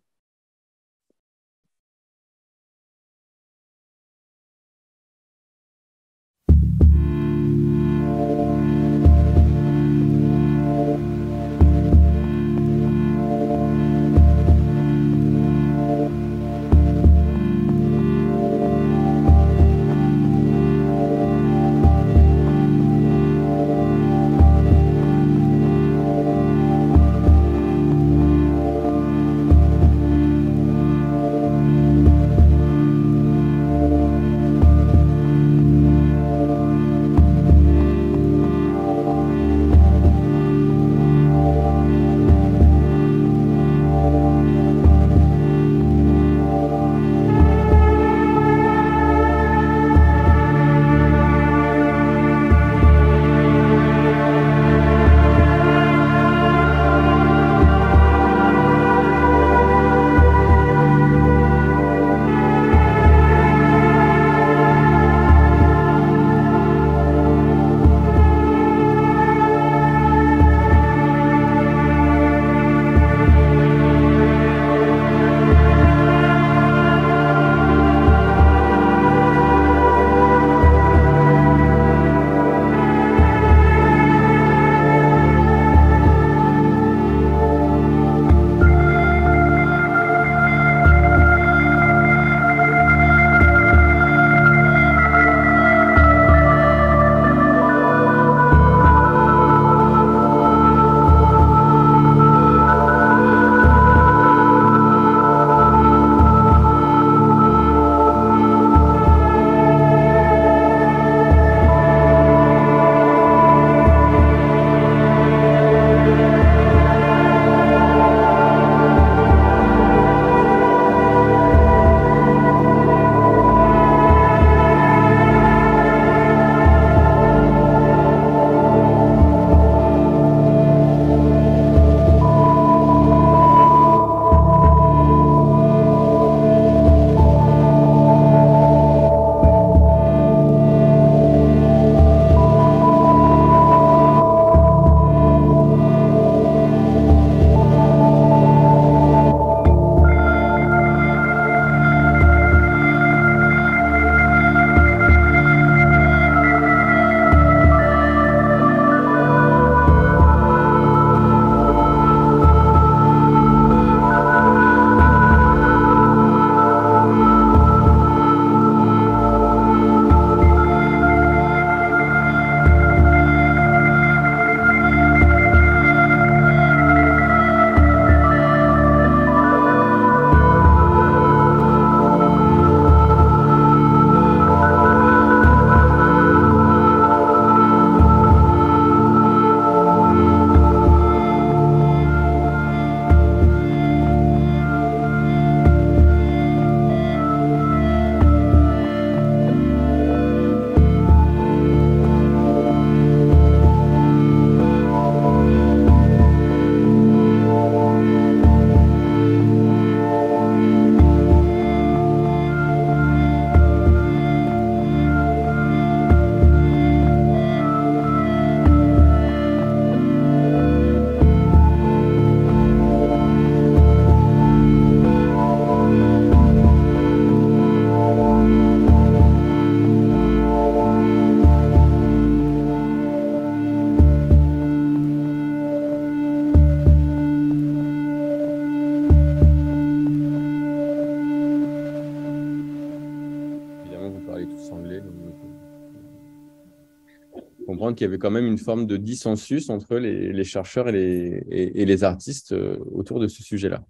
[SPEAKER 4] comprendre qu'il y avait quand même une forme de dissensus entre les chercheurs et les artistes autour de ce sujet-là.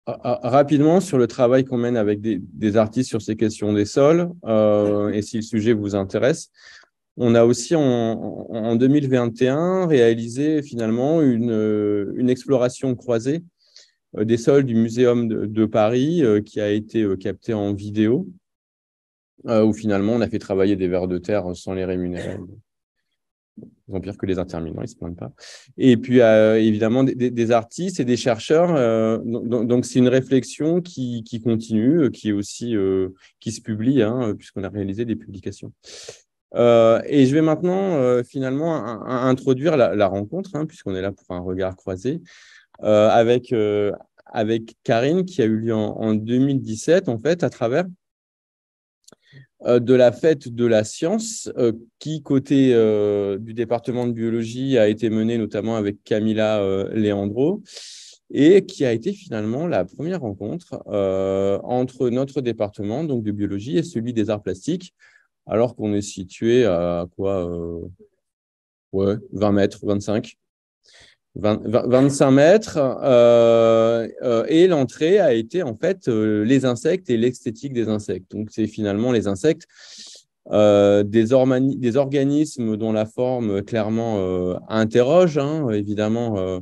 [SPEAKER 4] Rapidement, sur le travail qu'on mène avec des artistes sur ces questions des sols, et si le sujet vous intéresse, on a aussi en 2021 réalisé finalement une exploration croisée des sols du Muséum de Paris qui a été captée en vidéo, où finalement on a fait travailler des vers de terre sans les rémunérer. Ils ont pire que les interminants, ils ne se plaignent pas. Et puis, évidemment, des artistes et des chercheurs. Donc, c'est une réflexion qui continue, qui est aussi qui se publie, hein, puisqu'on a réalisé des publications. Et je vais maintenant, finalement, introduire la rencontre, hein, puisqu'on est là pour un regard croisé, avec Karine, qui a eu lieu en 2017, en fait, à travers de la fête de la science qui, côté du département de biologie, a été menée notamment avec Camilla Leandro et qui a été finalement la première rencontre entre notre département donc de biologie et celui des arts plastiques, alors qu'on est situé à quoi 20 mètres, 25 mètres, et l'entrée a été en fait les insectes et l'esthétique des insectes. Donc, c'est finalement les insectes, des organismes dont la forme clairement interroge, hein, évidemment,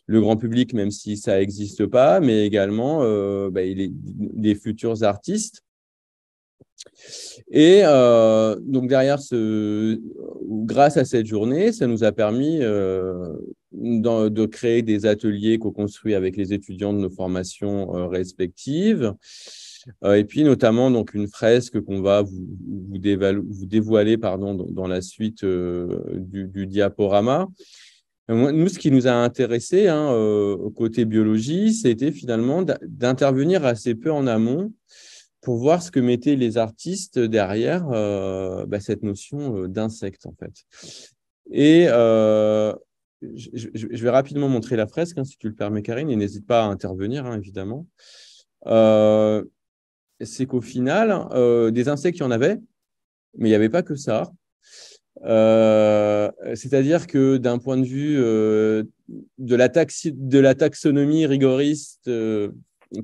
[SPEAKER 4] le grand public, même si ça n'existe pas, mais également les futurs artistes. Et donc derrière grâce à cette journée, ça nous a permis de créer des ateliers co-construits avec les étudiants de nos formations respectives. Et puis notamment donc une fresque qu'on va vous dévoiler dans la suite du diaporama. Nous, ce qui nous a intéressés côté biologie, c'était finalement d'intervenir assez peu en amont pour voir ce que mettaient les artistes derrière cette notion d'insecte, en fait. Et je vais rapidement montrer la fresque, hein, si tu le permets, Karine, et n'hésite pas à intervenir, hein, évidemment. C'est qu'au final, des insectes, il y en avait, mais il n'y avait pas que ça. C'est-à-dire que d'un point de vue de la taxonomie rigoriste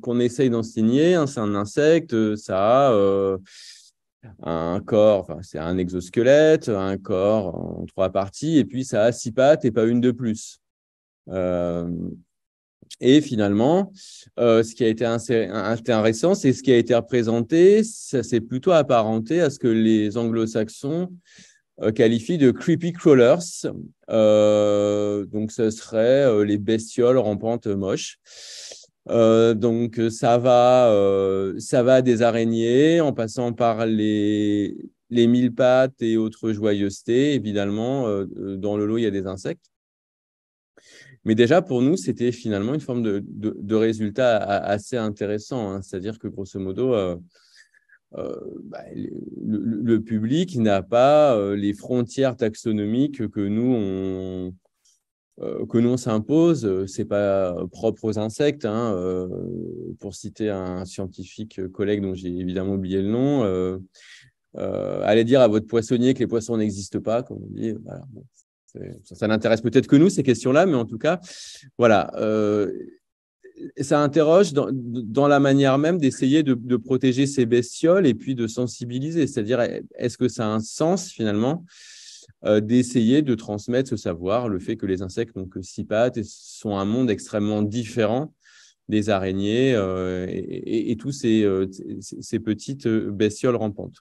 [SPEAKER 4] qu'on essaye d'enseigner, hein, c'est un insecte, ça a un corps, enfin, c'est un exosquelette, un corps en 3 parties, et puis ça a 6 pattes et pas une de plus. Et finalement, ce qui a été intéressant, c'est ce qui a été représenté, ça s'est plutôt apparenté à ce que les anglo-saxons qualifient de creepy crawlers. Donc, ce serait les bestioles rampantes moches. Donc, ça va des araignées en passant par les 1000 pattes et autres joyeusetés. Évidemment, dans le lot, il y a des insectes. Mais déjà, pour nous, c'était finalement une forme de résultat assez intéressant, hein. C'est-à-dire que, grosso modo, le public n'a pas les frontières taxonomiques que nous, on s'impose. Ce n'est pas propre aux insectes, hein. Pour citer un scientifique collègue dont j'ai évidemment oublié le nom, allez dire à votre poissonnier que les poissons n'existent pas, comme on dit. Voilà. Bon, ça n'intéresse peut-être que nous, ces questions-là, mais en tout cas, voilà. Ça interroge dans la manière même d'essayer de protéger ces bestioles et puis de sensibiliser. C'est-à-dire, est-ce que ça a un sens, finalement, d'essayer de transmettre ce savoir, le fait que les insectes n'ont que 6 pattes et sont un monde extrêmement différent des araignées et tous ces petites bestioles rampantes.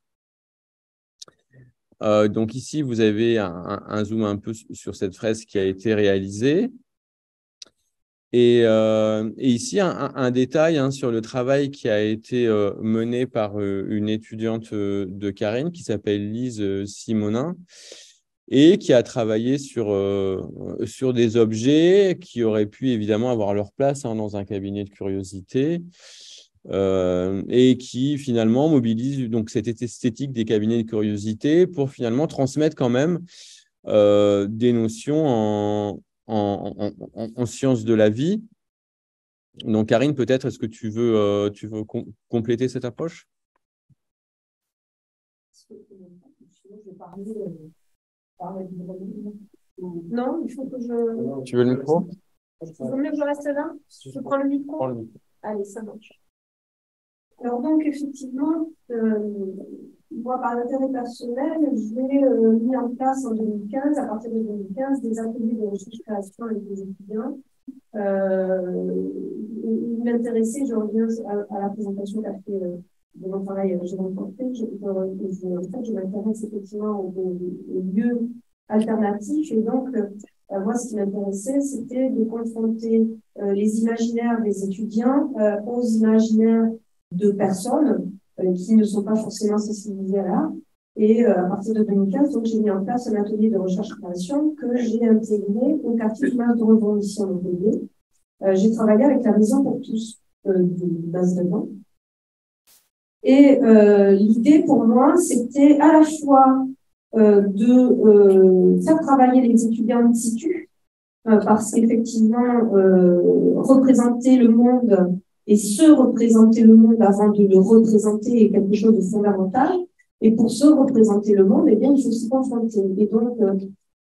[SPEAKER 4] Donc ici, vous avez un zoom un peu sur cette fresque qui a été réalisée. Et ici, un détail sur le travail qui a été mené par une étudiante de Karine qui s'appelle Lise Simonin et qui a travaillé sur des objets qui auraient pu évidemment avoir leur place dans un cabinet de curiosité. Et qui finalement mobilise donc cette esthétique des cabinets de curiosité pour finalement transmettre quand même des notions en sciences de la vie. Donc Karine, peut-être, est-ce que tu veux compléter cette approche?
[SPEAKER 3] Non, il faut que je...
[SPEAKER 4] Tu veux le micro?
[SPEAKER 3] Il vaut mieux que je reste là? Je prends le micro? Allez, ça marche. Alors donc, effectivement, moi, par intérêt personnel, j'ai mis en place en 2015, à partir de 2015, des ateliers de recherche-création avec des étudiants. Il m'intéressait, je reviens à la présentation qu'a fait de mon travail j'ai rencontré, je m'intéresse effectivement aux lieux alternatifs et donc moi ce qui m'intéressait c'était de confronter les imaginaires des étudiants aux imaginaires de personnes qui ne sont pas forcément sensibilisées à l'art. Et à partir de 2015, donc, j'ai mis en place un atelier de recherche-création que j'ai intégré au quartier de Revon ici en Montpellier. J'ai travaillé avec la Maison pour tous d'Azreban. Et l'idée pour moi, c'était à la fois de faire travailler les étudiants in situ, parce qu'effectivement, représenter le monde et se représenter le monde avant de le représenter est quelque chose de fondamental. Et pour se représenter le monde, eh bien, il faut s'y confronter. Et donc,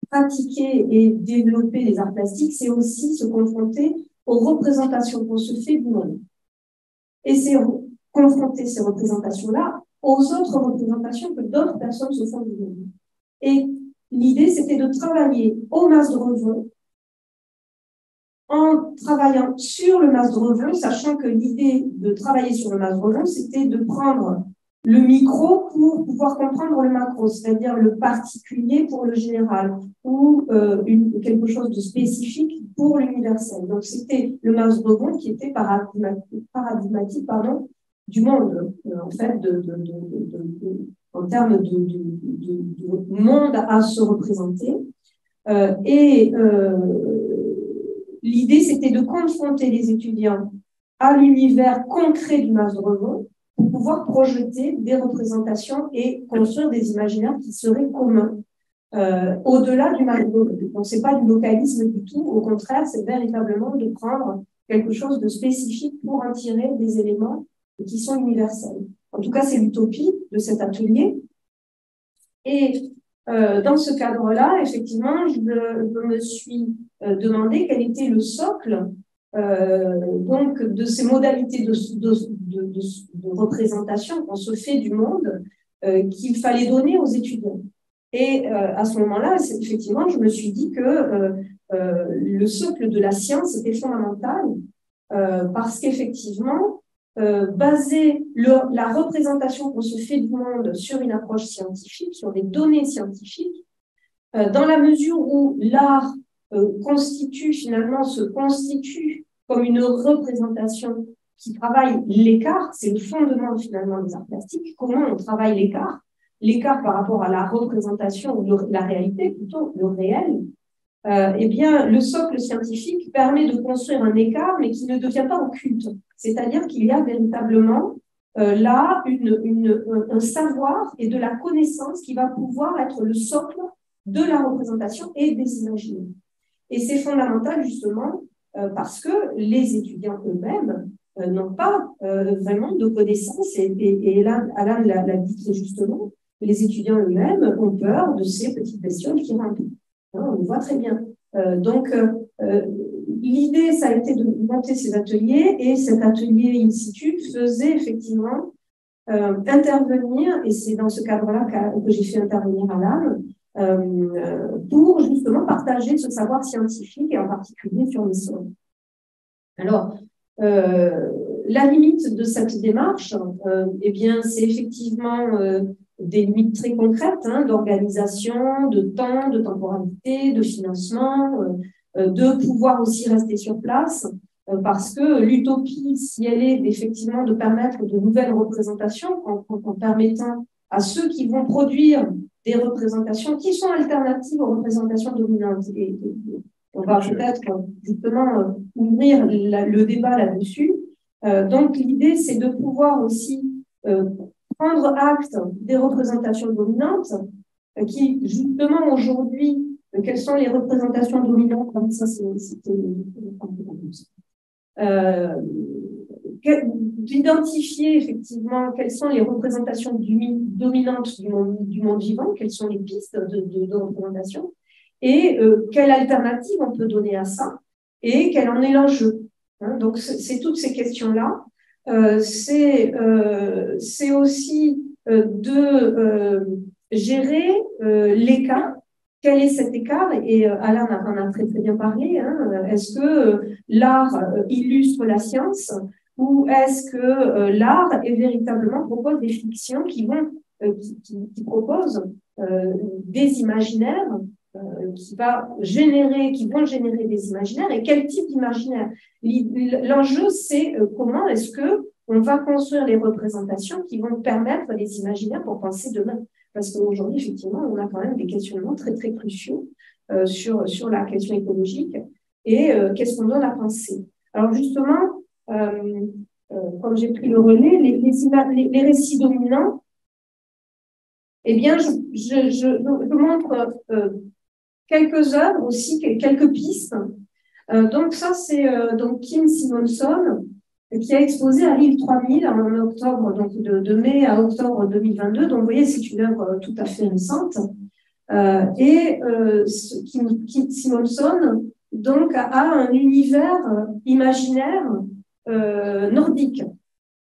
[SPEAKER 3] pratiquer et développer les arts plastiques, c'est aussi se confronter aux représentations qu'on se fait du monde. Et c'est confronter ces représentations-là aux autres représentations que d'autres personnes se font du monde. Et l'idée, c'était de travailler au Mas de Revon, en travaillant sur le Mas de Revon, sachant que l'idée de travailler sur le Mas de Revon, c'était de prendre le micro pour pouvoir comprendre le macro, c'est-à-dire le particulier pour le général, ou quelque chose de spécifique pour l'universel. Donc, c'était le Mas de Revon qui était paradigmatique du monde, en fait, en termes de monde à se représenter. L'idée, c'était de confronter les étudiants à l'univers concret du Mas de Revon pour pouvoir projeter des représentations et construire des imaginaires qui seraient communs au-delà du Mas de Revon. Donc, ce n'est pas du localisme du tout, au contraire, c'est véritablement de prendre quelque chose de spécifique pour en tirer des éléments qui sont universels. En tout cas, c'est l'utopie de cet atelier. Et dans ce cadre-là, effectivement, je me suis demandé quel était le socle donc de ces modalités de représentation qu'on se fait du monde qu'il fallait donner aux étudiants. Et à ce moment-là, effectivement, je me suis dit que le socle de la science était fondamental parce qu'effectivement, baser la représentation qu'on se fait du monde sur une approche scientifique, sur des données scientifiques, dans la mesure où l'art se constitue comme une représentation qui travaille l'écart, c'est le fondement finalement des arts plastiques, comment on travaille l'écart par rapport à la représentation, ou la réalité plutôt, le réel. Eh bien, le socle scientifique permet de construire un écart, mais qui ne devient pas occulte. C'est-à-dire qu'il y a véritablement là un savoir et de la connaissance qui va pouvoir être le socle de la représentation et des imaginaires. Et c'est fondamental justement parce que les étudiants eux-mêmes n'ont pas vraiment de connaissances. Et là, Alan l'a dit très justement, les étudiants eux-mêmes ont peur de ces petites bestioles qui rampent. On le voit très bien. Donc, l'idée, ça a été de monter ces ateliers et cet atelier in situ faisait effectivement intervenir, et c'est dans ce cadre-là que j'ai fait intervenir Alan, pour justement partager ce savoir scientifique et en particulier sur les sols. Alors, la limite de cette démarche, eh bien, c'est effectivement des limites très concrètes d'organisation, de temps, de temporalité, de financement, de pouvoir aussi rester sur place, parce que l'utopie, si elle est effectivement de permettre de nouvelles représentations, en permettant à ceux qui vont produire des représentations qui sont alternatives aux représentations dominantes. Et on va peut-être justement ouvrir le débat là-dessus. Donc l'idée, c'est de pouvoir aussi prendre acte des représentations dominantes qui, justement, aujourd'hui, quelles sont les représentations dominantes, comme ça, d'identifier effectivement quelles sont les représentations dominantes du monde vivant, quelles sont les pistes de représentation, et quelle alternative on peut donner à ça, et quel en est l'enjeu. Hein, donc, c'est toutes ces questions-là. C'est aussi de gérer l'écart. Quel est cet écart? Et Alain en a très bien parlé. Hein. Est-ce que l'art illustre la science ou est-ce que l'art est véritablement propose des fictions qui proposent des imaginaires qui vont générer des imaginaires et quel type d'imaginaire? L'enjeu, c'est comment est-ce que on va construire les représentations qui vont permettre des imaginaires pour penser demain. Parce qu'aujourd'hui, effectivement, on a quand même des questionnements très, très cruciaux sur la question écologique et qu'est-ce qu'on donne à penser. Alors justement, comme j'ai pris le relais, les récits dominants, eh bien, je montre quelques œuvres aussi, quelques pistes. Donc ça, c'est donc Kim Simonson, qui a exposé à Lille 3000 en octobre, donc de mai à octobre 2022. Donc, vous voyez, c'est une œuvre tout à fait récente. Kim Simonson donc, a un univers imaginaire nordique,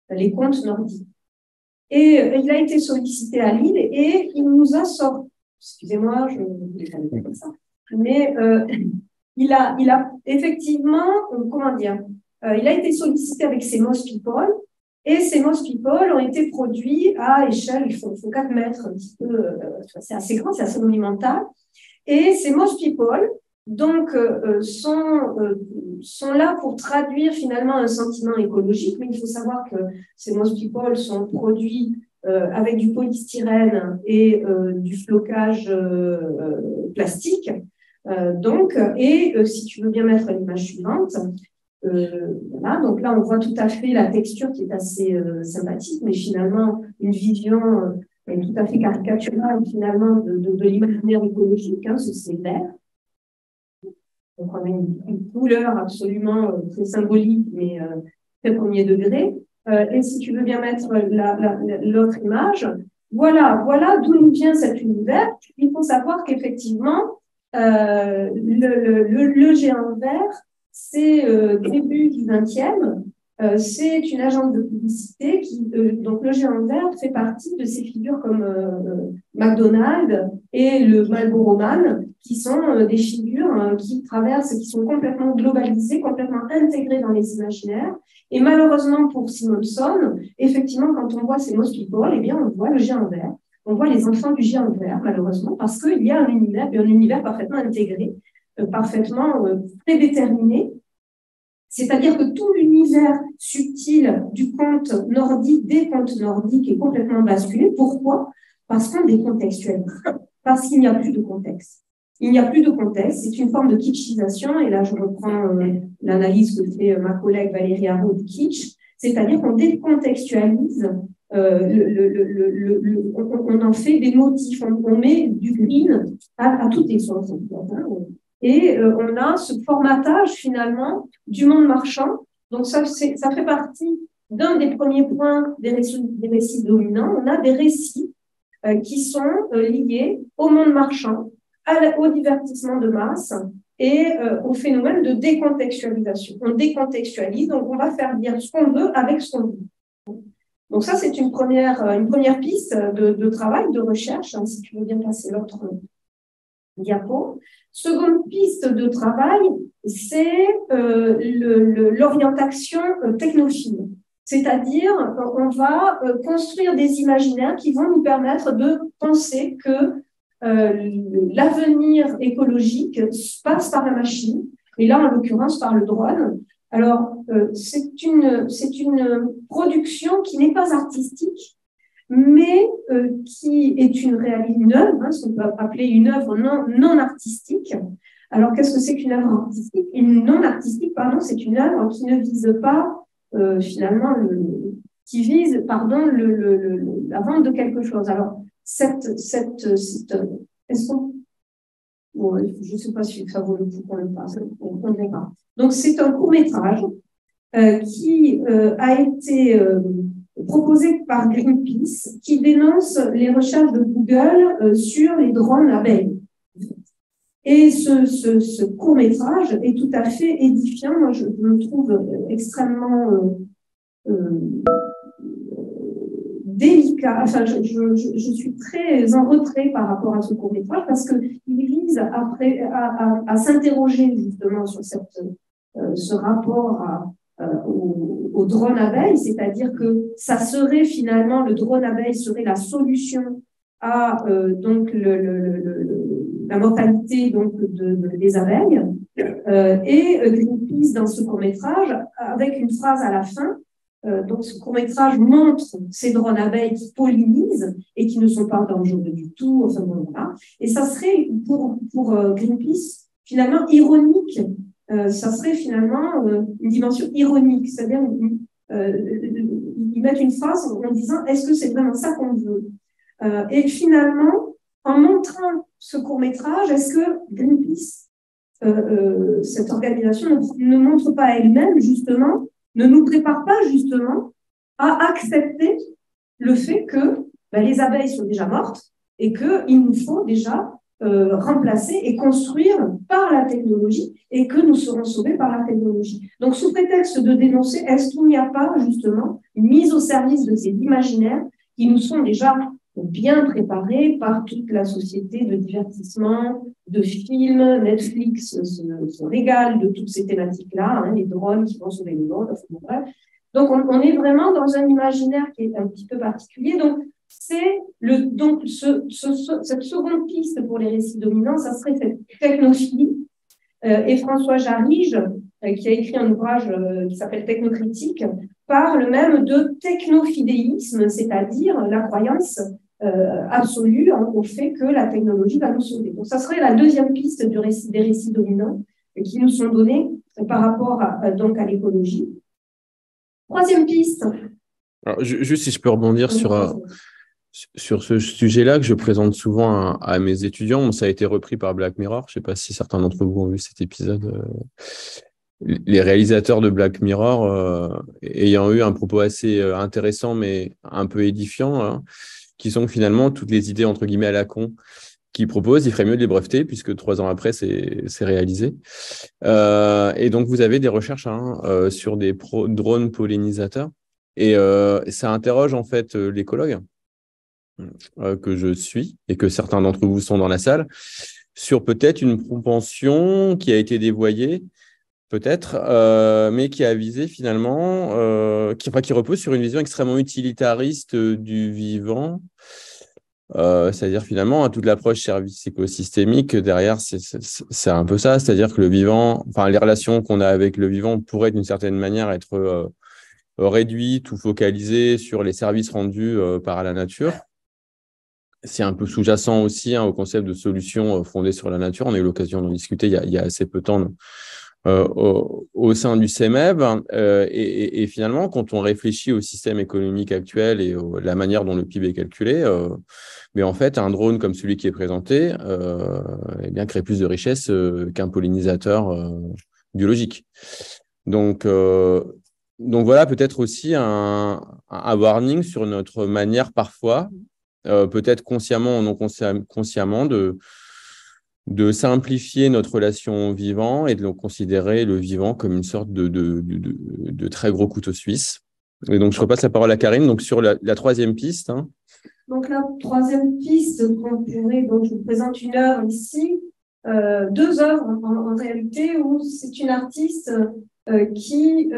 [SPEAKER 3] les contes nordiques. Et il a été sollicité à Lille et il nous a sorti, excusez-moi, je ne vais pas comme ça, mais il a effectivement, comment dire, il a été sollicité avec ces Moss People, et ces Moss People ont été produits à échelle, il faut 4 mètres, un petit peu, c'est assez grand, c'est assez monumental. Et ces Moss People, donc, sont là pour traduire finalement un sentiment écologique, mais il faut savoir que ces Moss People sont produits avec du polystyrène et du flocage plastique. Si tu veux bien mettre l'image suivante, voilà, donc là on voit tout à fait la texture qui est assez sympathique, mais finalement une vision tout à fait caricaturale finalement de l'imaginaire écologique, hein, c'est vert. Donc on a une couleur absolument très symbolique, mais très premier degré. Et si tu veux bien mettre l'autre image, voilà d'où nous vient cet univers. Il faut savoir qu'effectivement, le géant vert, c'est début du 20e, c'est une agence de publicité donc le géant vert fait partie de ces figures comme McDonald's et le Marlboro Man, qui sont des figures qui sont complètement globalisées, complètement intégrées dans les imaginaires. Et malheureusement pour Simonson, effectivement, quand on voit ces Moss People, eh bien, on voit le géant vert. On voit les enfants du géant vert, malheureusement, parce qu'il y a un univers parfaitement intégré, parfaitement prédéterminé. C'est-à-dire que tout l'univers subtil du conte nordique, des contes nordiques, est complètement basculé. Pourquoi? Parce qu'on décontextualise. Parce qu'il n'y a plus de contexte. Il n'y a plus de contexte. C'est une forme de kitschisation. Et là, je reprends l'analyse que fait ma collègue Valérie Arnaud du kitsch. C'est-à-dire qu'on décontextualise. On en fait des motifs. On met du green à toutes les sources. Et on a ce formatage finalement du monde marchand. Donc ça fait partie d'un des premiers points des récits dominants. On a des récits qui sont liés au monde marchand, au divertissement de masse et au phénomène de décontextualisation. On décontextualise, donc on va faire dire ce qu'on veut avec ce qu'on veut. Donc ça, c'est une première piste de travail, de recherche, hein, si tu veux bien passer l'autre diapo. Seconde piste de travail, c'est l'orientation technophile. C'est-à-dire, on va construire des imaginaires qui vont nous permettre de penser que l'avenir écologique passe par la machine, et là, en l'occurrence, par le drone. Alors, c'est une production qui n'est pas artistique, mais qui est une œuvre, hein, ce qu'on peut appeler une œuvre non artistique. Alors, qu'est-ce que c'est qu'une œuvre artistique? Une non artistique, pardon, c'est une œuvre qui ne vise pas, finalement, qui vise, pardon, la vente de quelque chose. Alors, est-ce qu'on... Bon, je ne sais pas si ça vaut le coup qu'on le passe, on verra. Donc, c'est un court-métrage
[SPEAKER 5] qui a été proposé par Greenpeace, qui dénonce les recherches de Google sur les drones abeilles. Et ce court-métrage est tout à fait édifiant. Moi, je le trouve extrêmement délicat. Enfin, je suis très en retrait par rapport à ce court-métrage parce qu'il vise à s'interroger justement sur ce rapport au drone abeille, c'est-à-dire que ça serait finalement, le drone abeille serait la solution à donc la mortalité donc des abeilles. Et Greenpeace, dans ce court-métrage, avec une phrase à la fin, donc ce court-métrage montre ces drones abeilles qui pollinisent et qui ne sont pas dangereux du tout. Enfin, bon, voilà. Et ça serait pour Greenpeace finalement ironique. Ça serait finalement une dimension ironique, c'est-à-dire ils mettent une phrase en disant est-ce que c'est vraiment ça qu'on veut? Et finalement, en montrant ce court-métrage, est-ce que Greenpeace, cette organisation, ne montre pas elle-même justement, ne nous prépare pas justement à accepter le fait que les abeilles sont déjà mortes et qu'il nous faut déjà remplacer et construire par la technologie et que nous serons sauvés par la technologie. Donc, sous prétexte de dénoncer, est-ce qu'il n'y a pas justement une mise au service de ces imaginaires qui nous sont déjà bien préparés par toute la société de divertissement, de films, Netflix se régale de toutes ces thématiques-là, hein, les drones qui vont sauver le monde, enfin, bref. Donc, on est vraiment dans un imaginaire qui est un petit peu particulier. Donc, c'est cette seconde piste pour les récits dominants, ça serait cette technophilie. Et François Jarige, qui a écrit un ouvrage qui s'appelle Technocritique, parle même de technofidéisme, c'est-à-dire la croyance absolue au fait que la technologie va nous sauver. Donc, ça serait la deuxième piste des récits dominants qui nous sont donnés par rapport donc à l'écologie. Troisième piste.
[SPEAKER 4] Alors, juste si je peux rebondir sur ce sujet-là que je présente souvent à mes étudiants, ça a été repris par Black Mirror. Je ne sais pas si certains d'entre vous ont vu cet épisode. Les réalisateurs de Black Mirror, ayant eu un propos assez intéressant, mais un peu édifiant, hein, qui sont finalement toutes les idées, entre guillemets, à la con qu'ils proposent, il ferait mieux de les breveter, puisque 3 ans après, c'est réalisé. Et donc, vous avez des recherches sur des drones pollinisateurs. Et ça interroge, en fait, l'écologue que je suis, et que certains d'entre vous sont dans la salle, sur peut-être une propension qui a été dévoyée, peut-être, mais qui a visé finalement, qui repose sur une vision extrêmement utilitariste du vivant, c'est-à-dire finalement toute l'approche service écosystémique derrière, c'est un peu ça, c'est-à-dire que le vivant, enfin les relations qu'on a avec le vivant pourraient d'une certaine manière être réduites ou focalisées sur les services rendus par la nature. C'est un peu sous-jacent aussi au concept de solutions fondées sur la nature. On a eu l'occasion d'en discuter il y a assez peu de temps au sein du CEMEB. Et finalement, quand on réfléchit au système économique actuel et la manière dont le PIB est calculé, mais en fait, un drone comme celui qui est présenté crée plus de richesse qu'un pollinisateur biologique. Donc voilà, peut-être aussi un warning sur notre manière parfois, peut-être consciemment ou non consciemment, de simplifier notre relation au vivant et de considérer le vivant comme une sorte de très gros couteau suisse. Et donc, je repasse la parole à Karine, donc sur la troisième piste. Hein.
[SPEAKER 5] Donc, la troisième piste qu'on pourrait, donc je vous présente une œuvre ici, 2 œuvres en réalité, où c'est une artiste qui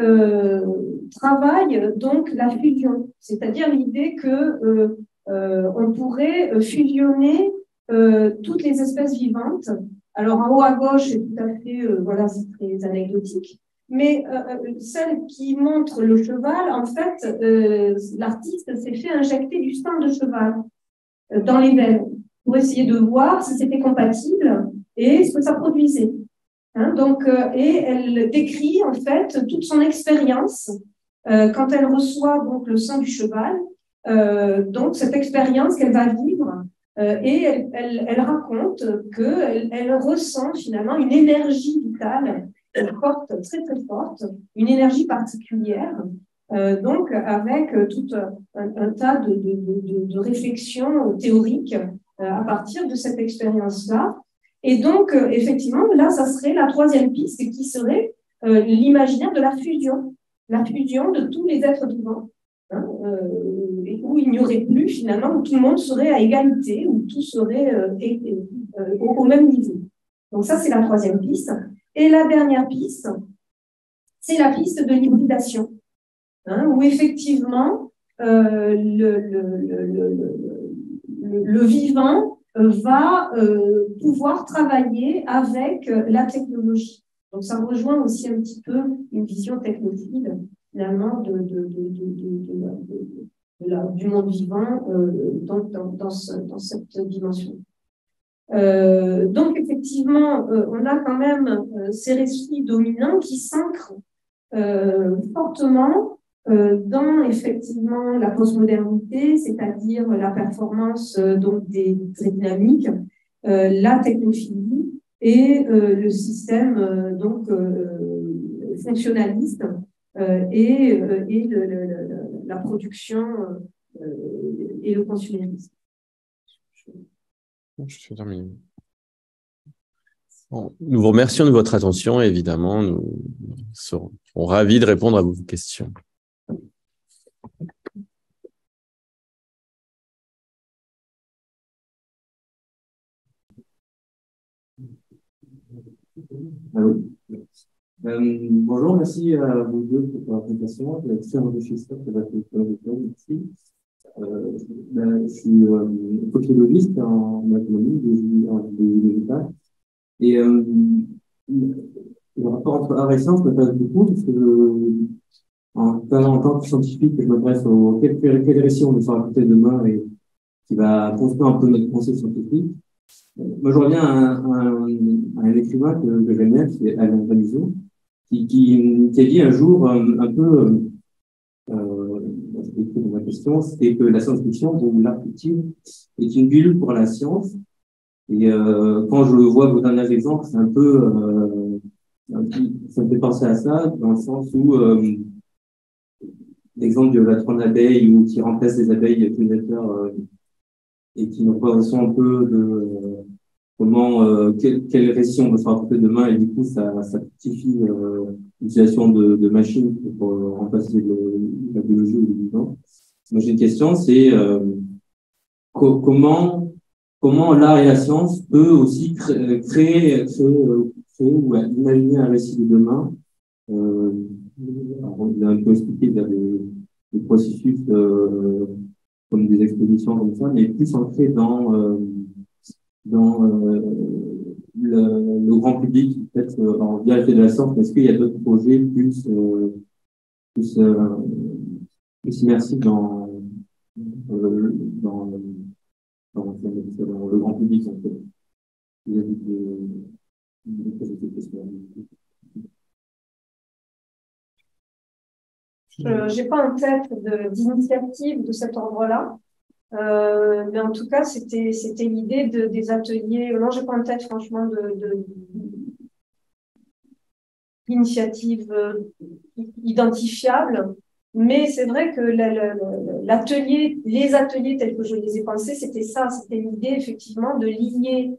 [SPEAKER 5] travaille donc la fusion, c'est-à-dire l'idée que on pourrait fusionner toutes les espèces vivantes. Alors, en haut à gauche, c'est tout à fait, voilà, c'est très anecdotique. Mais celle qui montre le cheval, en fait, l'artiste s'est fait injecter du sang de cheval dans les veines pour essayer de voir si c'était compatible et ce que ça produisait. Hein, donc, et elle décrit, en fait, toute son expérience quand elle reçoit donc le sang du cheval. Donc, cette expérience qu'elle va vivre, et elle raconte qu'elle ressent finalement une énergie vitale forte, très très forte, une énergie particulière, donc avec tout un tas de réflexions théoriques à partir de cette expérience-là. Et donc, effectivement, là, ça serait la troisième piste qui serait l'imaginaire de la fusion de tous les êtres vivants, hein, où il n'y aurait plus finalement, où tout le monde serait à égalité, où tout serait au même niveau. Donc ça, c'est la troisième piste. Et la dernière piste, c'est la piste de l'hybridation, hein, où effectivement, le vivant va pouvoir travailler avec la technologie. Donc, ça rejoint aussi un petit peu une vision technophile, finalement, du monde vivant dans cette dimension. Donc, effectivement, on a quand même ces récits dominants qui s'ancrent fortement dans, effectivement, la postmodernité, c'est-à-dire la performance donc très dynamique, la technophilie et le système donc fonctionnaliste et la production et le consumérisme.
[SPEAKER 4] Je suis terminé. Bon, nous vous remercions de votre attention et évidemment, nous serons ravis de répondre à vos questions.
[SPEAKER 6] Bonjour, merci à vous deux pour la présentation. Je suis très enrichissant de votre merci. Je suis sociologiste en agronomie, en végétal. Et le rapport entre art et science m'intéresse beaucoup parce que en tant que scientifique, je m'intéresse aux quels récits on va raconter demain et qui va construire un peu notre pensée scientifique. Moi, je reviens à un écrivain que j'aime bien, qui est Alain Bamizo, qui a dit un jour un peu, c'était écrit dans ma question, c'était que la science-fiction, ou l'art fictif, est une bulle pour la science. Et quand je vois vos derniers exemples, c'est un peu, ça me fait penser à ça, dans le sens où l'exemple de la trône d'abeilles, ou qui remplace les abeilles pollinisateurs et qui nous représentent un peu de comment quel récit on va se raconter demain, et du coup ça justifie l'utilisation de machines pour remplacer la biologie ou le vivant. Moi j'ai une question, c'est comment l'art et la science peut aussi créer ou imaginer un récit de demain. On a un peu expliqué des processus comme des expositions comme ça, mais plus ancré dans le grand public, peut-être via l'effet de la science, parce qu'il y a d'autres projets plus immersifs dans le grand public, en fait.
[SPEAKER 5] Je n'ai pas en tête d'initiative de cet ordre-là, mais en tout cas, c'était l'idée des ateliers. Non, je n'ai pas en tête, franchement, d'initiatives identifiables, mais c'est vrai que les ateliers tels que je les ai pensés, c'était ça, c'était l'idée, effectivement, de lier,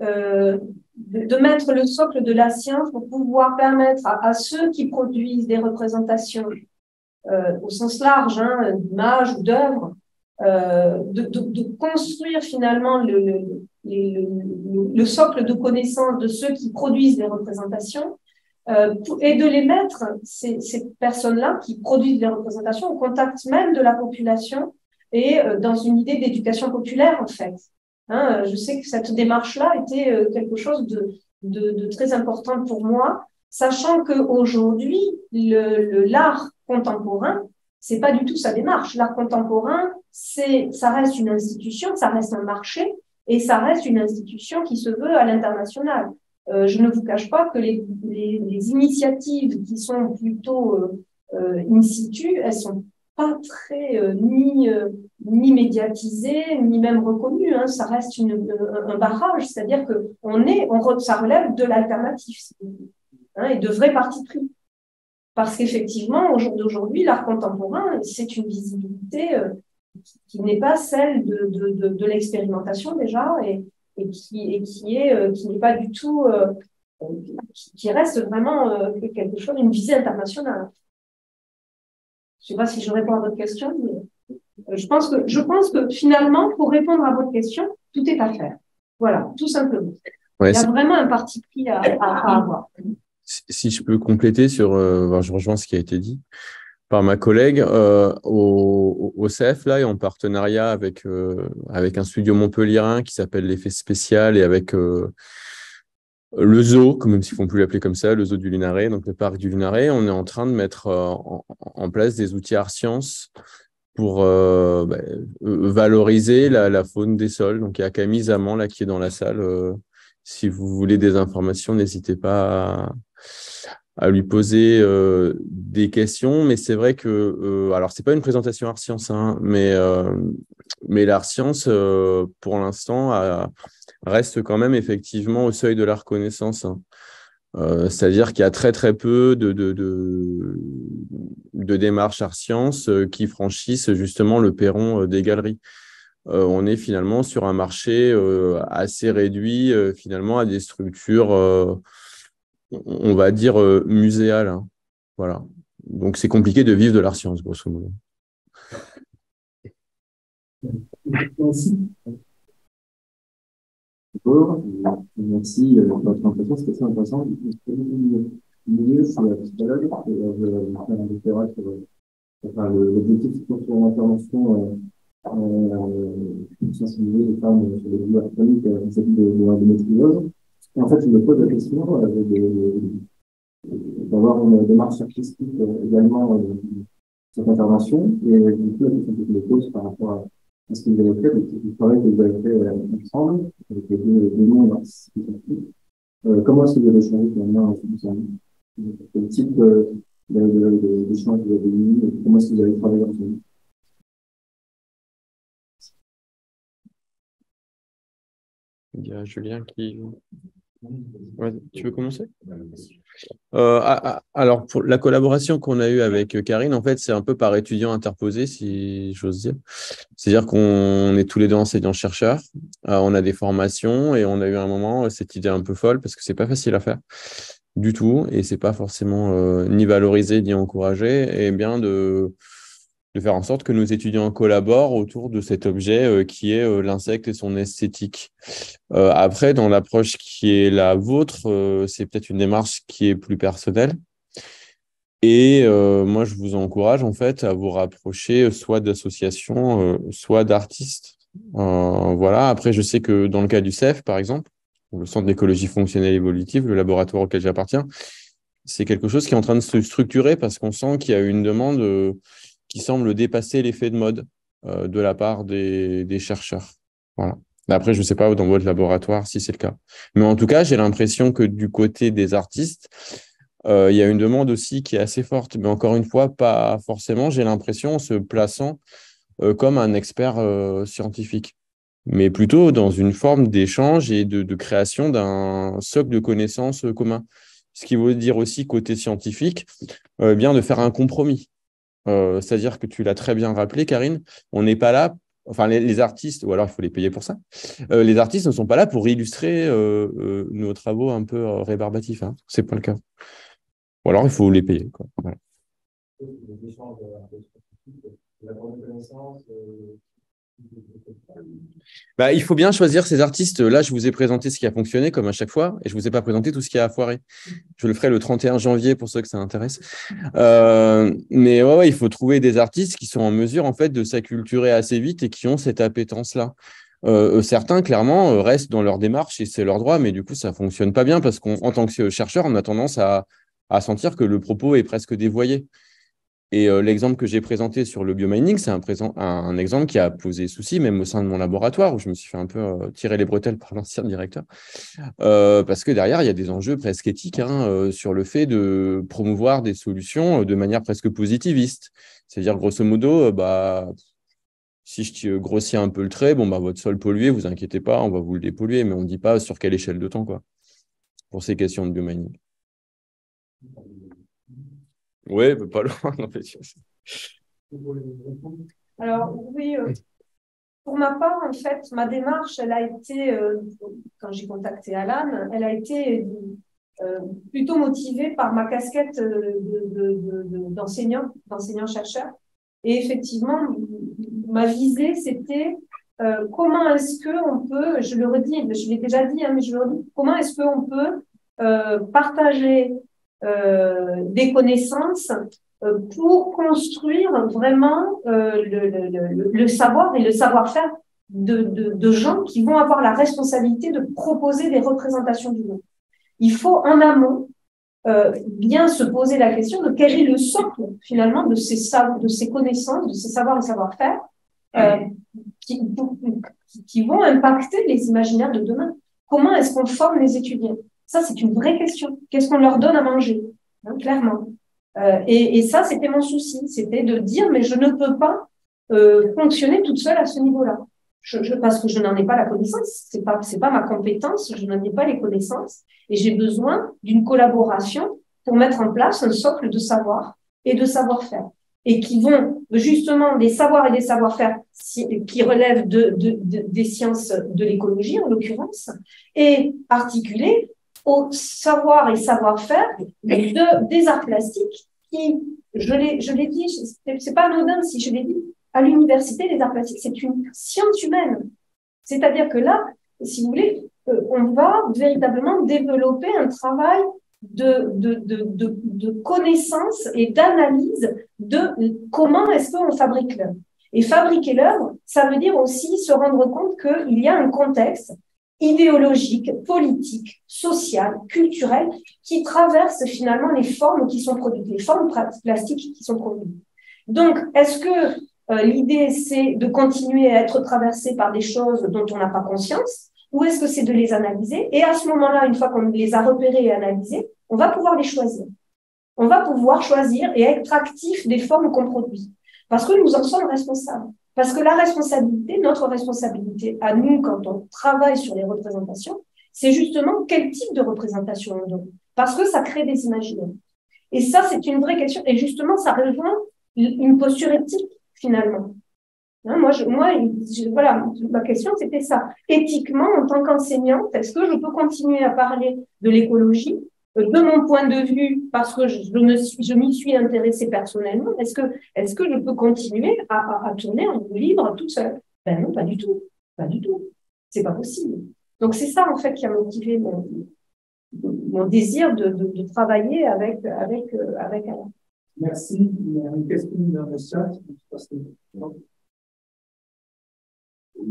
[SPEAKER 5] de mettre le socle de la science pour pouvoir permettre à ceux qui produisent des représentations au sens large, hein, d'images ou d'œuvres, de construire finalement le socle de connaissances de ceux qui produisent des représentations et de les mettre, ces personnes-là qui produisent des représentations, au contact même de la population et dans une idée d'éducation populaire, en fait. Hein, je sais que cette démarche-là était quelque chose de très important pour moi, sachant qu'aujourd'hui, l'art contemporain, c'est pas du tout sa démarche. L'art contemporain, ça reste une institution, ça reste un marché, et ça reste une institution qui se veut à l'international. Je ne vous cache pas que les initiatives qui sont plutôt in situ, elles sont pas très ni médiatisées, ni même reconnues. Hein. Ça reste un barrage, c'est-à-dire que ça relève de l'alternatif. hein, et de vrais partis pris. Parce qu'effectivement, au jour d'aujourd'hui, l'art contemporain, c'est une visibilité qui n'est pas celle de l'expérimentation déjà, et qui n'est pas du tout, qui reste vraiment quelque chose, une visée internationale. Je ne sais pas si je réponds à votre question, mais je pense que finalement, pour répondre à votre question, tout est à faire. Voilà, tout simplement.
[SPEAKER 4] Ouais,
[SPEAKER 5] il y a vraiment un parti pris à avoir.
[SPEAKER 4] Si je peux compléter sur, je rejoins ce qui a été dit par ma collègue, au CEF, là, et en partenariat avec un studio montpelliérain qui s'appelle l'Effet Spécial et avec le zoo, même s'ils ne font plus l'appeler comme ça, le zoo du Lunaret, donc le parc du Lunaret, on est en train de mettre en place des outils art sciences pour valoriser la faune des sols. Donc, il y a Camille Zaman là, qui est dans la salle. Si vous voulez des informations, n'hésitez pas à lui poser des questions. Mais c'est vrai que, alors, ce n'est pas une présentation art science, hein, mais l'art science, pour l'instant, reste quand même effectivement au seuil de la reconnaissance. Hein. C'est-à-dire qu'il y a très très peu de démarches art sciences qui franchissent justement le perron des galeries. On est finalement sur un marché assez réduit finalement à des structures, on va dire, muséales. Hein. Voilà. Donc c'est compliqué de vivre de l'art science, grosso modo.
[SPEAKER 6] Merci. Bonjour, merci pour votre présentation, c'était très intéressant. Je suis psychologue et je vais faire un doctorat sur l'objectif sur l'intervention sensibiliser les femmes sur les douleurs chroniques vis-à-vis de l'endométriose. Et en fait, je me pose la question d'avoir une démarche artistique également cette intervention. Et du coup, la question que je me pose par rapport à ce que vous avez fait, le travail que vous avez fait ensemble, avec les deux mondes artistiques. Comment est-ce que vous avez changé finalement quel type d'échange que vous avez eu, comment est-ce que vous avez travaillé ensemble?
[SPEAKER 4] Il y a Julien qui... Ouais, tu veux commencer? Alors, pour la collaboration qu'on a eue avec Karine, en fait, c'est un peu par étudiant interposé, si j'ose dire. C'est-à-dire qu'on est tous les deux enseignants-chercheurs, on a des formations et on a eu un moment cette idée un peu folle parce que c'est pas facile à faire du tout et c'est pas forcément ni valorisé ni encouragé, et bien de faire en sorte que nos étudiants collaborent autour de cet objet qui est l'insecte et son esthétique. Après, dans l'approche qui est la vôtre, c'est peut-être une démarche qui est plus personnelle. Et moi, je vous encourage en fait à vous rapprocher soit d'associations, soit d'artistes. Voilà. Après, je sais que dans le cas du CEF, par exemple, le Centre d'écologie fonctionnelle et évolutive, le laboratoire auquel j'appartiens, c'est quelque chose qui est en train de se structurer parce qu'on sent qu'il y a une demande qui semble dépasser l'effet de mode de la part des chercheurs. Voilà. Après, je ne sais pas dans votre laboratoire si c'est le cas. Mais en tout cas, j'ai l'impression que du côté des artistes, il y a une demande aussi qui est assez forte. Mais encore une fois, pas forcément, j'ai l'impression, en se plaçant comme un expert scientifique, mais plutôt dans une forme d'échange et de création d'un socle de connaissances commun. Ce qui veut dire aussi, côté scientifique, bien de faire un compromis. C'est-à-dire que tu l'as très bien rappelé, Karine, on n'est pas là, enfin les artistes, ou alors il faut les payer pour ça, les artistes ne sont pas là pour illustrer nos travaux un peu rébarbatifs, hein. Ce n'est pas le cas. Ou alors il faut les payer, quoi. Voilà. Il faut bien choisir ces artistes. Là, je vous ai présenté ce qui a fonctionné, comme à chaque fois, et je ne vous ai pas présenté tout ce qui a foiré. Je le ferai le 31 janvier pour ceux que ça intéresse. Mais ouais, il faut trouver des artistes qui sont en mesure en fait, de s'acculturer assez vite et qui ont cette appétence-là. Certains, clairement, restent dans leur démarche et c'est leur droit, mais du coup, ça ne fonctionne pas bien parce qu'en tant que chercheur, on a tendance à sentir que le propos est presque dévoyé. Et l'exemple que j'ai présenté sur le biomining, c'est un exemple qui a posé souci, même au sein de mon laboratoire, où je me suis fait un peu tirer les bretelles par l'ancien directeur, parce que derrière, il y a des enjeux presque éthiques sur le fait de promouvoir des solutions de manière presque positiviste. C'est-à-dire, grosso modo, si je grossis un peu le trait, votre sol pollué, vous inquiétez pas, on va vous le dépolluer, mais on ne dit pas sur quelle échelle de temps, quoi, pour ces questions de biomining. Oui, pas loin. En fait.
[SPEAKER 5] Alors, oui, pour ma part, en fait, ma démarche, elle a été, quand j'ai contacté Alan, elle a été plutôt motivée par ma casquette d'enseignant-chercheur. Et effectivement, ma visée, c'était comment est-ce qu'on peut, je le redis, je l'ai déjà dit, hein, mais je le redis, comment est-ce qu'on peut partager des connaissances pour construire vraiment le savoir et le savoir-faire de gens qui vont avoir la responsabilité de proposer des représentations du monde. Il faut en amont bien se poser la question de quel est le socle finalement de ces connaissances, de ces savoirs et savoir-faire qui vont impacter les imaginaires de demain. Comment est-ce qu'on forme les étudiants? Ça, c'est une vraie question. Qu'est-ce qu'on leur donne à manger, hein, clairement. Et ça, c'était mon souci, c'était de dire, mais je ne peux pas fonctionner toute seule à ce niveau-là. Parce que je n'en ai pas la connaissance, c'est pas ma compétence, je n'en ai pas les connaissances, et j'ai besoin d'une collaboration pour mettre en place un socle de savoir et de savoir-faire, et qui vont justement des savoirs et des savoir-faire qui relèvent des sciences de l'écologie en l'occurrence, et articulés au savoir et savoir-faire des arts plastiques qui, je l'ai dit, c'est pas anodin si je l'ai dit, à l'université, les arts plastiques, c'est une science humaine. C'est-à-dire que là, si vous voulez, on va véritablement développer un travail de connaissance et d'analyse de comment est-ce qu'on fabrique l'œuvre. Et fabriquer l'œuvre, ça veut dire aussi se rendre compte qu'il y a un contexte idéologique, politique, social, culturel, qui traverse finalement les formes qui sont produites, les formes plastiques qui sont produites. Donc, est-ce que l'idée, c'est de continuer à être traversé par des choses dont on n'a pas conscience, ou est-ce que c'est de les analyser? Et à ce moment-là, une fois qu'on les a repérés et analysés, on va pouvoir les choisir. On va pouvoir choisir et être actif des formes qu'on produit. Parce que nous en sommes responsables. Parce que la responsabilité, notre responsabilité à nous, quand on travaille sur les représentations, c'est justement quel type de représentation on donne. Parce que ça crée des imaginaires. Et ça, c'est une vraie question. Et justement, ça rejoint une posture éthique, finalement. Hein, voilà, ma question, c'était ça. Éthiquement, en tant qu'enseignante, est-ce que je peux continuer à parler de l'écologie de mon point de vue, parce que je m'y suis intéressée personnellement? Est-ce que je peux continuer à tourner en libre toute seule? Ben non, pas du tout. Pas du tout. C'est pas possible. Donc, c'est ça, en fait, qui a motivé mon désir de travailler avec Alain.
[SPEAKER 7] Merci. Il y a une question dans le chat.
[SPEAKER 1] On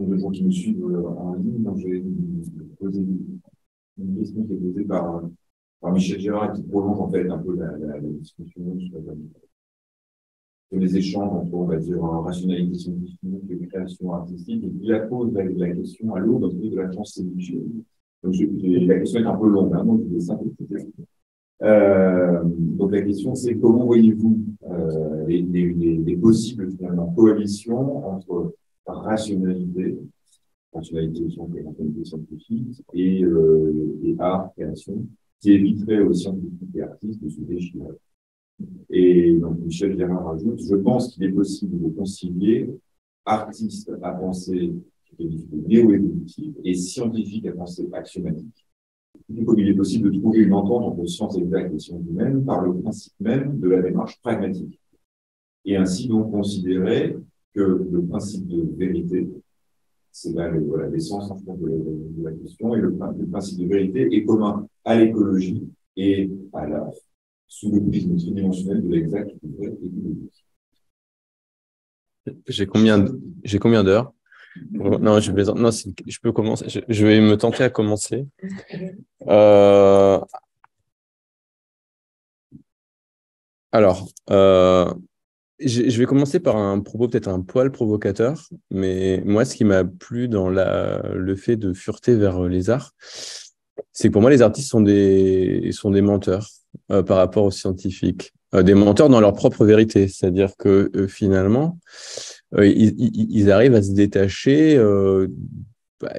[SPEAKER 1] a de gens qui me suivent en ligne. Donc, j'ai posé une question qui est posée par Michel Gérard qui prolonge en fait un peu la discussion sur les échanges entre, on va dire, rationalité scientifique et création artistique. Et puis, la pose la question à l'autre de la transséduction. Donc, la question est un peu longue, hein, donc je vais simplifier. Donc la question c'est comment voyez-vous les possibles finalement coalitions entre rationalité scientifique et art, création, qui éviterait aux scientifiques et artistes de se déchirer. Et donc Michel Gérard rajoute, je pense qu'il est possible de concilier artiste à pensée néo-évolutive et scientifique à pensée axiomatique. Comme il est possible de trouver une entente entre sciences exactes et sciences humaines par le principe même de la démarche pragmatique. Et ainsi donc considérer que le principe de vérité, c'est là l'essence de la question, et le principe de vérité est commun à l'écologie et à l'art, sous le prisme tridimensionnel de l'exact, du vrai et du logique.
[SPEAKER 4] J'ai combien d'heures? Non, je plaisante. Non, je peux commencer. Je vais me tenter à commencer. Alors, je vais commencer par un propos peut-être un poil provocateur, mais moi, ce qui m'a plu dans le fait de fureter vers les arts, c'est que pour moi, les artistes sont des menteurs par rapport aux scientifiques, des menteurs dans leur propre vérité, c'est-à-dire que finalement, ils arrivent à se détacher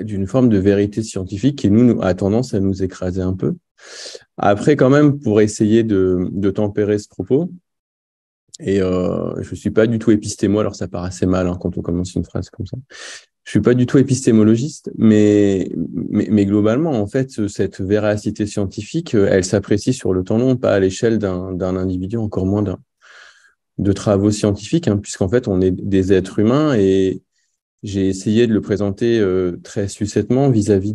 [SPEAKER 4] d'une forme de vérité scientifique qui, nous, a tendance à nous écraser un peu. Après, quand même, pour essayer de tempérer ce propos, et je ne suis pas du tout épistémo, alors ça part assez mal quand on commence une phrase comme ça. Je ne suis pas du tout épistémologiste, mais globalement, en fait, cette véracité scientifique, elle s'apprécie sur le temps long, pas à l'échelle d'un individu, encore moins de travaux scientifiques, puisqu'en fait, on est des êtres humains et j'ai essayé de le présenter très succinctement vis-à-vis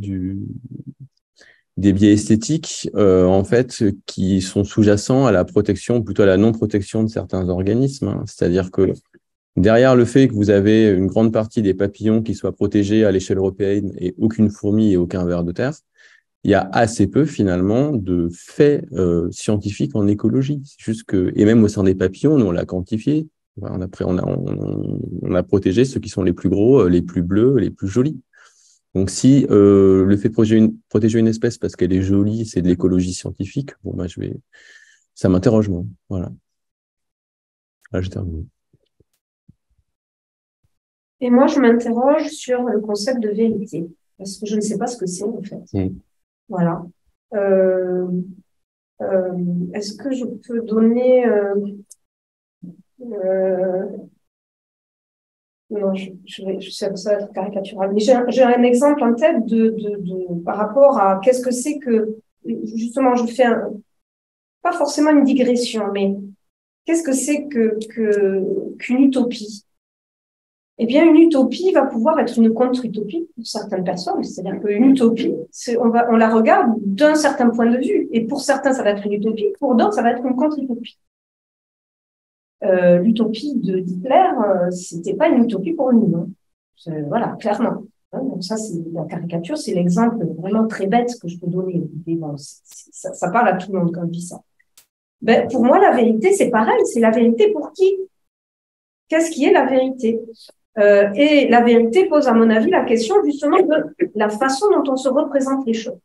[SPEAKER 4] des biais esthétiques, en fait, qui sont sous-jacents à la protection, plutôt à la non-protection de certains organismes. C'est-à-dire que derrière le fait que vous avez une grande partie des papillons qui soient protégés à l'échelle européenne et aucune fourmi et aucun ver de terre, il y a assez peu, finalement, de faits scientifiques en écologie. C'est juste que, et même au sein des papillons, nous, on l'a quantifié. On a protégé ceux qui sont les plus gros, les plus bleus, les plus jolis. Donc, si le fait de protéger une espèce parce qu'elle est jolie, c'est de l'écologie scientifique, bon, bah, ça m'interroge, moi. Voilà. Là, je termine.
[SPEAKER 5] Et moi, je m'interroge sur le concept de vérité, parce que je ne sais pas ce que c'est, en fait. Voilà. Est-ce que je peux donner... non, ça va être caricatural. Mais j'ai un exemple en tête par rapport à qu'est-ce que c'est que... Justement, je fais pas forcément une digression, mais qu'est-ce que c'est qu'une utopie? Eh bien, une utopie va pouvoir être une contre-utopie pour certaines personnes. C'est-à-dire qu'une utopie, on la regarde d'un certain point de vue. Et pour certains, ça va être une utopie. Pour d'autres, ça va être une contre-utopie. L'utopie d'Hitler, c'était pas une utopie pour nous. Voilà, clairement. Donc ça, c'est la caricature, c'est l'exemple vraiment très bête que je peux donner. Bon, ça parle à tout le monde quand je dis ça. Ben, pour moi, la vérité, c'est pareil. C'est la vérité pour qui? Qu'est-ce qui est la vérité? Et la vérité pose, à mon avis, la question justement de la façon dont on se représente les choses.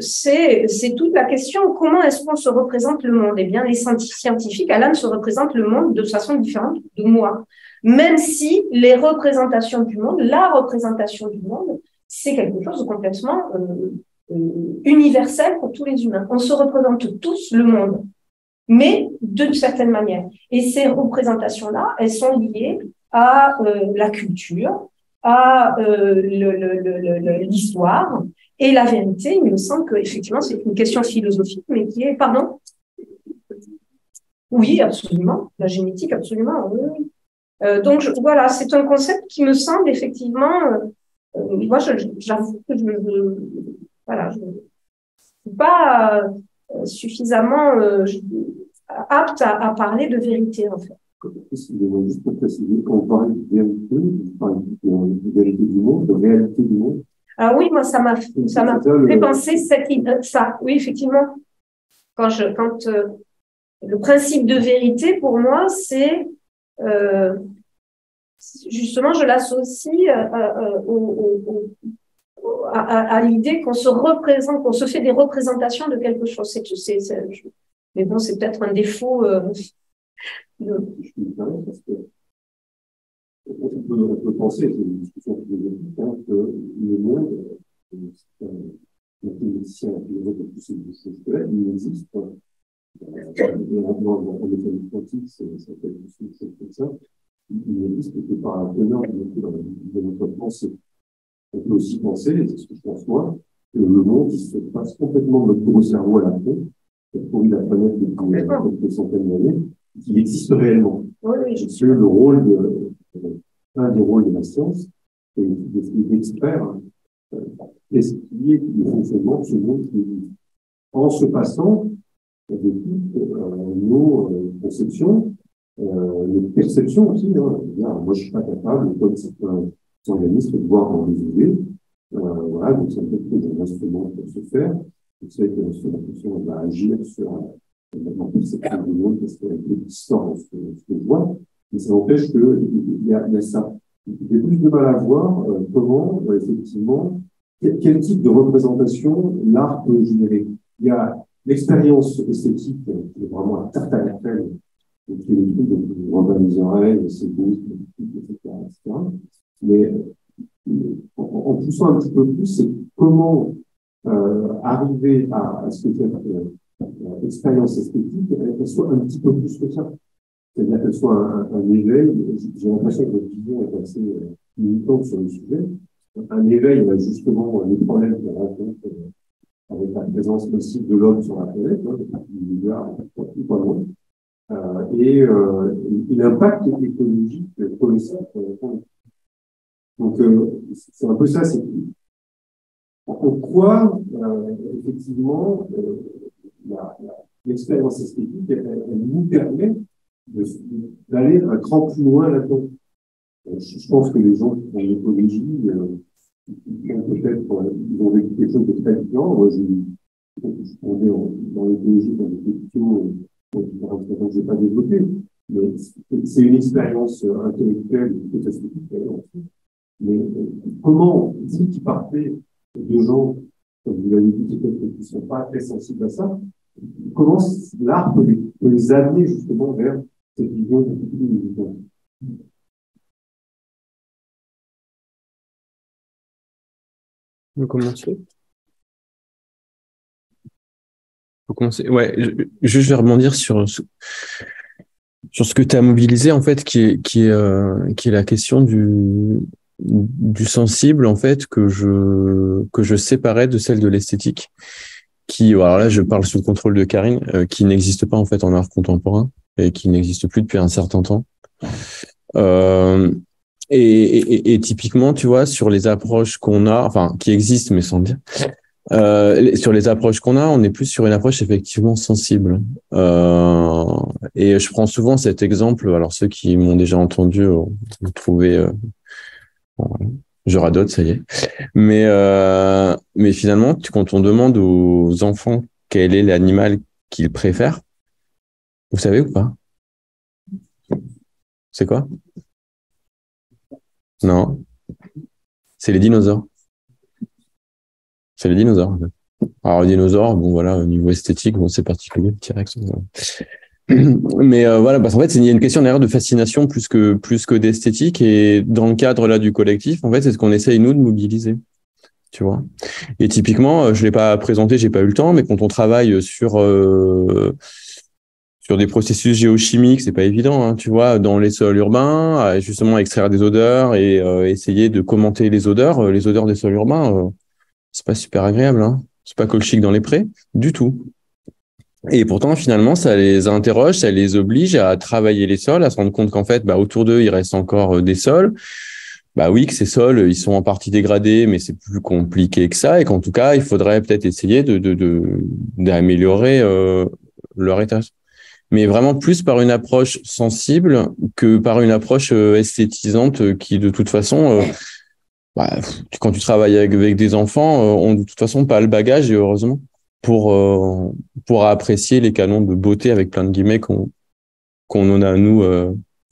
[SPEAKER 5] C'est toute la question, comment est-ce qu'on se représente le monde? Eh bien, les scientifiques, Alan, se représentent le monde de façon différente de moi. Même si les représentations du monde, la représentation du monde, c'est quelque chose de complètement universel pour tous les humains. On se représente tous le monde, mais d'une certaine manière. Et ces représentations-là, elles sont liées à la culture, à l'histoire. Et la vérité, il me semble qu'effectivement, c'est une question philosophique, mais qui est, pardon? Oui, absolument. La génétique, absolument. Oui. Donc, voilà, c'est un concept qui me semble effectivement, moi, j'avoue que voilà, je ne suis pas suffisamment apte à parler de vérité, en fait.
[SPEAKER 8] Excusez-moi, juste pour préciser, quand on parle de vérité, on parle de vérité du monde, de réalité du monde.
[SPEAKER 5] Ah oui, moi, ça m'a fait penser ça. Oui, effectivement. Quand le principe de vérité, pour moi, c'est justement, je l'associe à l'idée qu'on se représente, qu'on se fait des représentations de quelque chose. Mais bon, c'est peut-être un défaut.
[SPEAKER 8] On peut penser, c'est une discussion philosophique, que le monde, un physicien, un philosophe de tous ces choses que il existe. En mécanique quantique, ça fait des choses comme ça. Il n'existe que par un teneur de notre pensée. On peut aussi penser, et c'est ce que je pense moi, que le monde il se passe complètement de notre gros cerveau à la fin, qui a pourri la planète depuis quelques centaines d'années, qu'il existe réellement.
[SPEAKER 5] Oui.
[SPEAKER 8] C'est le rôle un des rôles de la science, et d'experts, qu'est-ce qui est le fonctionnement de ce monde qui existe. En se passant de toutes nos conceptions, nos perceptions aussi. Moi, je ne suis pas capable, comme certains organismes, de voir dans les idées. Voilà, donc ça peut être un instrument pour se faire. Je sais que l'instrumentation va agir sur la perception du monde, parce qu'elle est distante ce que je vois. Mais ça empêche qu'il y a ça. J'ai plus de mal à voir comment, effectivement, quel type de représentation l'art peut générer. Il y a l'expérience esthétique qui est vraiment un tarte à la crème, qui est les trucs de revoir les oreilles, c'est beau, etc. Mais en poussant un petit peu plus, c'est comment arriver à ce que l'expérience esthétique elle soit un petit peu plus que ça. C'est-à-dire qu'elle soit un éveil. J'ai l'impression que votre vision est assez limitante sur le sujet. Un éveil, justement, les problèmes qu'on rencontre avec la présence massive de l'homme sur la planète, pas loin, et l'impact écologique colossal. Donc, c'est un peu ça. C'est en quoi, effectivement, l'expérience esthétique, elle nous permet d'aller un cran plus loin là-dedans. Je pense que les gens qui font l'écologie, peut-être, ils ont vécu quelque chose de très différent. Moi, on est dans l'écologie, dans les questions, je ne vais pas développer, mais c'est une expérience intellectuelle, peut-être esthétique, mais comment, vous qui partez de gens, comme vous l'avez dit, peut-être qui ne sont pas très sensibles à ça, comment l'art peut les amener justement vers cette vision beaucoup plus militante.
[SPEAKER 4] On peut commencer. Ouais, je vais rebondir sur ce que tu as mobilisé, en fait, qui est la question du sensible, en fait, que je séparais de celle de l'esthétique, alors là, je parle sous le contrôle de Karine, qui n'existe pas, en fait, en art contemporain et qui n'existe plus depuis un certain temps. Et typiquement, tu vois, sur les approches qu'on a, enfin, qui existent, mais sans dire, sur les approches qu'on a, on est plus sur une approche effectivement sensible. Et je prends souvent cet exemple, alors ceux qui m'ont déjà entendu ont trouvé, je radote, ça y est. Mais finalement, quand on demande aux enfants quel est l'animal qu'ils préfèrent, vous savez ou pas? C'est quoi? Non. C'est les dinosaures. C'est les dinosaures, en fait. Alors, les dinosaures, bon, voilà, au niveau esthétique, bon, c'est particulier, le T-Rex. Voilà. Mais voilà, parce qu'en fait, il y a une question derrière de fascination plus que d'esthétique. Et dans le cadre là du collectif, en fait, c'est ce qu'on essaye, nous, de mobiliser. Tu vois. Et typiquement, je ne l'ai pas présenté, j'ai pas eu le temps, mais quand on travaille sur des processus géochimiques, c'est pas évident, hein, tu vois, dans les sols urbains, à justement extraire des odeurs et essayer de commenter les odeurs des sols urbains, c'est pas super agréable, hein. C'est pas colchique dans les prés, du tout. Et pourtant, finalement, ça les interroge, ça les oblige à travailler les sols, à se rendre compte qu'en fait, autour d'eux, il reste encore des sols. Bah oui, que ces sols, ils sont en partie dégradés, mais c'est plus compliqué que ça, et qu'en tout cas, il faudrait peut-être essayer d'améliorer leur état. Mais vraiment plus par une approche sensible que par une approche esthétisante qui, de toute façon, quand tu travailles avec des enfants, ont de toute façon pas le bagage, et heureusement, pour apprécier les canons de beauté avec plein de guillemets qu'on en a, nous,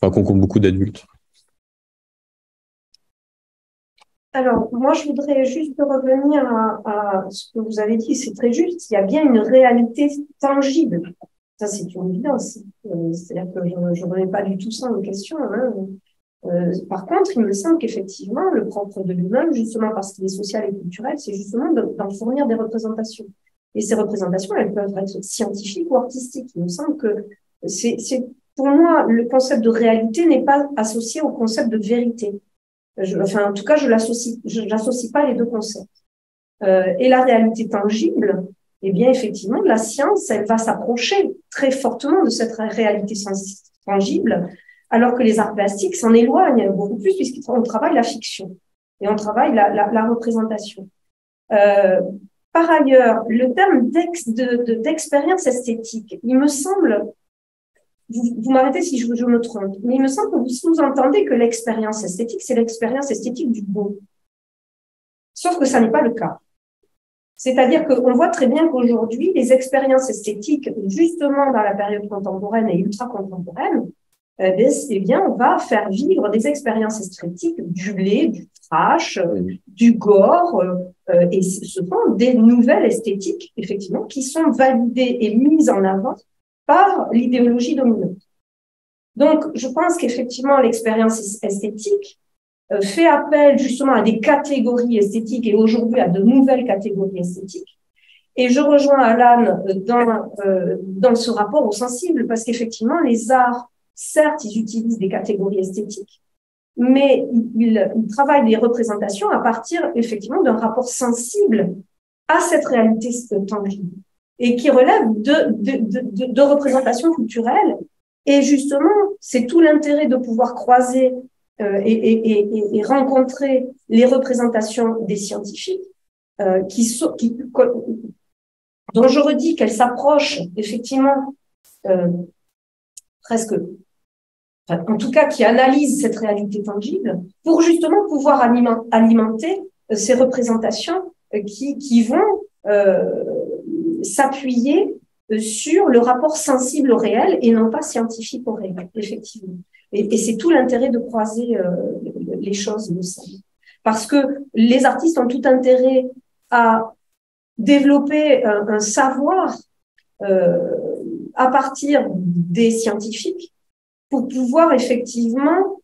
[SPEAKER 4] qu'ont beaucoup d'adultes.
[SPEAKER 5] Alors, moi, je voudrais juste revenir à ce que vous avez dit, c'est très juste, il y a bien une réalité tangible. Ça, c'est une évidence. C'est-à-dire que je ne remets pas du tout ça en question. Hein. Par contre, il me semble qu'effectivement, le propre de l'humain, justement parce qu'il est social et culturel, c'est justement d'en fournir des représentations. Et ces représentations, elles peuvent être scientifiques ou artistiques. Il me semble que pour moi, le concept de réalité n'est pas associé au concept de vérité. En tout cas, je n'associe pas les deux concepts. Et la réalité tangible, eh bien, effectivement, la science, elle va s'approcher très fortement de cette réalité tangible, alors que les arts plastiques s'en éloignent beaucoup plus puisqu'on travaille la fiction et on travaille la représentation. Par ailleurs, le terme d'expérience esthétique, il me semble, vous m'arrêtez si je me trompe, mais il me semble que vous sous-entendez que l'expérience esthétique, c'est l'expérience esthétique du beau. Sauf que ça n'est pas le cas. C'est-à-dire qu'on voit très bien qu'aujourd'hui, les expériences esthétiques, justement dans la période contemporaine et ultra-contemporaine, eh bien, on va faire vivre des expériences esthétiques du laid, du trash, du gore, et ce sont des nouvelles esthétiques, effectivement, qui sont validées et mises en avant par l'idéologie dominante. Donc, je pense qu'effectivement, l'expérience esthétique, fait appel justement à des catégories esthétiques et aujourd'hui à de nouvelles catégories esthétiques. Et je rejoins Alan dans ce rapport au sensible, parce qu'effectivement, les arts, certes, ils utilisent des catégories esthétiques, mais ils travaillent des représentations à partir, effectivement, d'un rapport sensible à cette réalité tangible et qui relève de représentations culturelles. Et justement, c'est tout l'intérêt de pouvoir croiser et rencontrer les représentations des scientifiques dont je redis qu'elles s'approchent effectivement presque, en tout cas qui analysent cette réalité tangible pour justement pouvoir alimenter ces représentations qui vont s'appuyer sur le rapport sensible au réel et non pas scientifique au réel, effectivement. Et c'est tout l'intérêt de croiser les choses, parce que les artistes ont tout intérêt à développer un savoir à partir des scientifiques pour pouvoir effectivement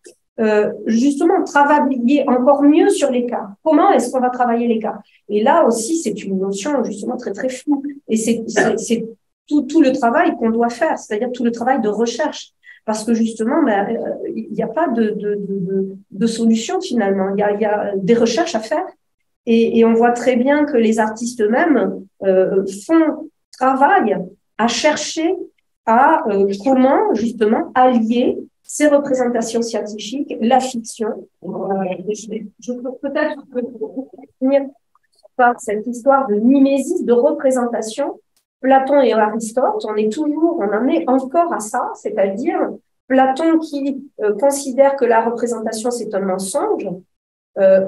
[SPEAKER 5] justement travailler encore mieux sur les cas. Comment est-ce qu'on va travailler les cas? Et là aussi, c'est une notion justement très très floue. Et c'est tout le travail qu'on doit faire, c'est-à-dire tout le travail de recherche. Parce que justement, il n'y a pas de solution finalement. Il y a des recherches à faire. Et on voit très bien que les artistes eux-mêmes travaillent à chercher à comment justement allier ces représentations scientifiques, la fiction. Je peux peut-être finir par cette histoire de mimésis, de représentation. Platon et Aristote, on en est encore à ça, c'est-à-dire Platon qui considère que la représentation c'est un mensonge,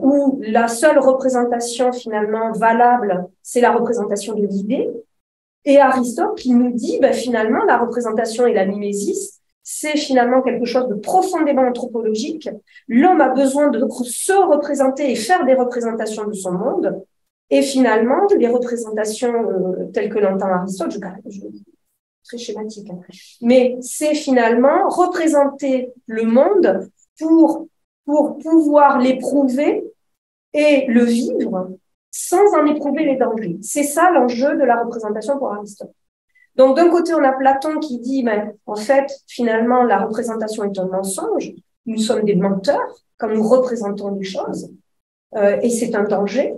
[SPEAKER 5] où la seule représentation finalement valable, c'est la représentation de l'idée, et Aristote qui nous dit finalement la représentation et la mimésis, c'est finalement quelque chose de profondément anthropologique. L'homme a besoin de se représenter et faire des représentations de son monde, et finalement les représentations telles que l'entend Aristote, très schématique, hein, mais c'est finalement représenter le monde pour pouvoir l'éprouver et le vivre sans en éprouver les dangers. C'est ça l'enjeu de la représentation pour Aristote. Donc, d'un côté, on a Platon qui dit, en fait, finalement, la représentation est un mensonge. Nous sommes des menteurs quand nous représentons les choses, et c'est un danger.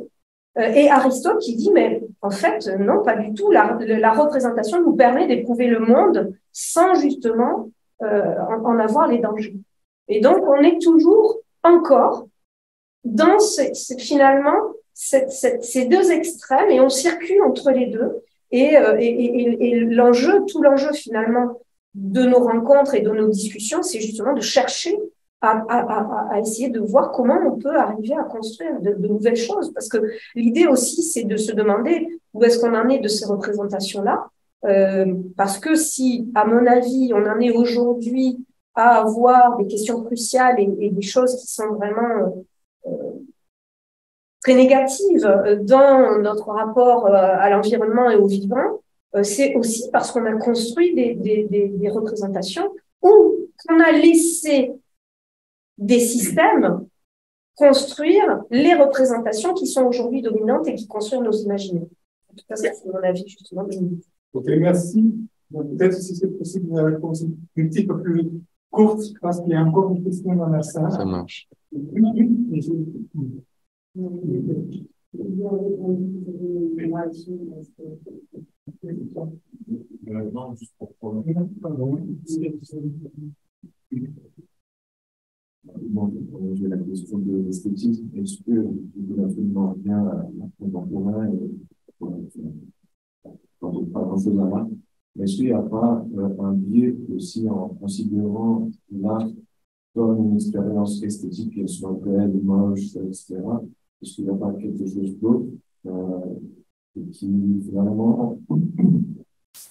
[SPEAKER 5] Et Aristote qui dit, mais en fait, non, pas du tout. La représentation nous permet d'éprouver le monde sans justement en avoir les dangers. Et donc, on est toujours encore dans finalement ces deux extrêmes et on circule entre les deux. Et tout l'enjeu finalement de nos rencontres et de nos discussions, c'est justement de chercher à essayer de voir comment on peut arriver à construire de nouvelles choses. Parce que l'idée aussi, c'est de se demander où est-ce qu'on en est de ces représentations-là. Parce que si, à mon avis, on en est aujourd'hui à avoir des questions cruciales et des choses qui sont vraiment très négatives dans notre rapport à l'environnement et au vivant, c'est aussi parce qu'on a construit des représentations ou qu'on a laissé des systèmes construire les représentations qui sont aujourd'hui dominantes et qui construisent nos imaginaires. En tout cas, c'est mon avis, justement.
[SPEAKER 7] Ok, merci. Peut-être si c'est possible une réponse un petit peu plus courte, parce qu'il y a encore une question dans la salle.
[SPEAKER 4] Ça marche.
[SPEAKER 8] Non, juste pour j'ai la question de l'esthétique. Est-ce que vous pouvez absolument bien l'art contemporain pas grand-chose à voir, mais est-ce qu'il n'y a pas un biais aussi en considérant l'art comme une expérience esthétique, qu'elle soit belle, moche, etc. Est-ce qu'il n'y a pas quelque chose d'autre qui finalement,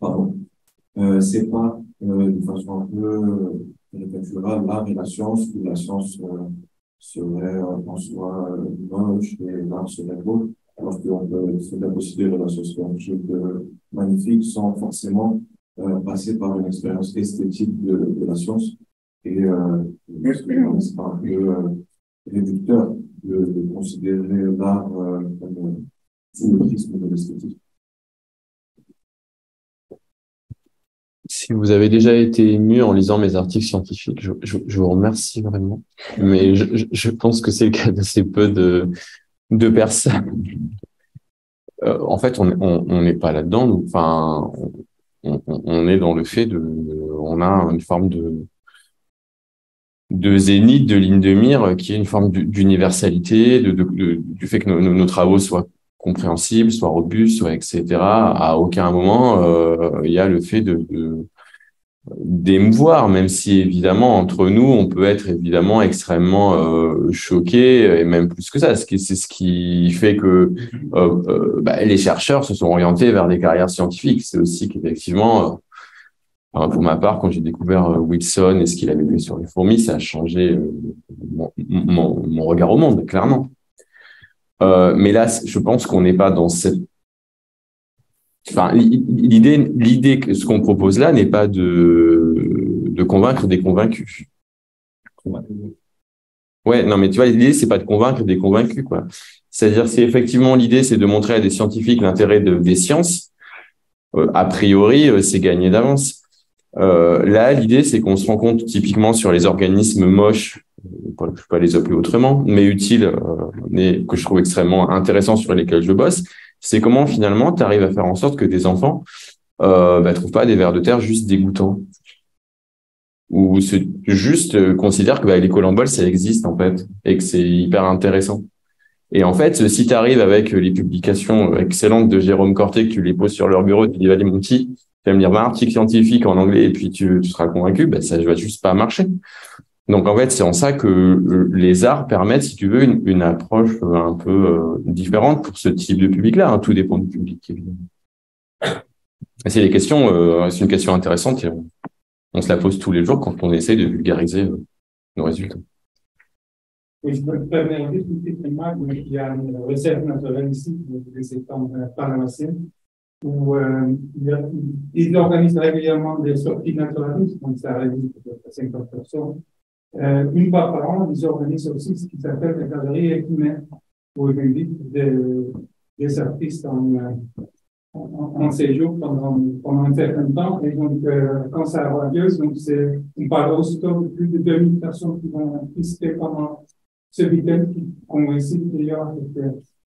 [SPEAKER 8] pardon, c'est pas de façon un peu caricaturale l'art et la science, où la science serait en soi moche et l'art serait beau, alors qu'on peut se considérer la science comme quelque chose de magnifique sans forcément passer par une expérience esthétique de la science. Et c'est un peu réducteur de considérer l'art comme sous le prisme de l'esthétique.
[SPEAKER 4] Si vous avez déjà été ému en lisant mes articles scientifiques, je vous remercie vraiment. Mais je pense que c'est le cas d'assez peu de personnes. En fait, on n'est pas là-dedans. Enfin, on est dans le fait on a une forme de zénith, de ligne de mire, qui est une forme d'universalité, du fait que nos travaux soient compréhensibles, soient robustes, soient etc. À aucun moment, il y a le fait d'émouvoir, même si évidemment entre nous on peut être évidemment extrêmement choqué, et même plus que ça. C'est ce qui fait que les chercheurs se sont orientés vers des carrières scientifiques. C'est aussi qu'effectivement, pour ma part, quand j'ai découvert Wilson et ce qu'il avait fait sur les fourmis, ça a changé mon regard au monde, clairement. Mais là, je pense qu'on n'est pas dans cette... Enfin, l'idée que ce qu'on propose là n'est pas de convaincre des convaincus. Ouais, non, mais tu vois, l'idée, c'est pas de convaincre des convaincus, quoi. C'est-à-dire, si effectivement l'idée, c'est de montrer à des scientifiques l'intérêt des sciences, a priori, c'est gagné d'avance. Là, l'idée, c'est qu'on se rend compte typiquement sur les organismes moches, je ne peux pas les appeler autrement, mais utiles, mais que je trouve extrêmement intéressants, sur lesquels je bosse, c'est comment finalement tu arrives à faire en sorte que tes enfants trouvent pas des vers de terre juste dégoûtants, ou juste considèrent que les colamboles, ça existe en fait, et que c'est hyper intéressant. Et en fait, si tu arrives avec les publications excellentes de Jérôme Corté, que tu les poses sur leur bureau, tu dis, allez mon petit, tu vas me lire 20 articles scientifiques en anglais et puis tu seras convaincu, ça ne va juste pas marcher. Donc en fait, c'est en ça que les arts permettent, si tu veux, une approche un peu différente pour ce type de public-là. Hein. Tout dépend du public, évidemment. C'est une question intéressante et on se la pose tous les jours quand on essaie de vulgariser nos résultats.
[SPEAKER 7] Et je me permets juste une petite remarque. Il y a une réserve naturelle ici, des étangs Parnassiens, où ils organisent régulièrement des sorties naturalistes, donc ça réunit peut-être 50 personnes. Une fois par an, ils organisent aussi ce qui s'appelle la galerie écuménique, où ils invitent des artistes en séjour pendant un certain temps. Et donc, quand ça a lieu, on parle aussitôt de plus de 2000 personnes qui vont participer pendant ce week-end, qui coïncide d'ailleurs avec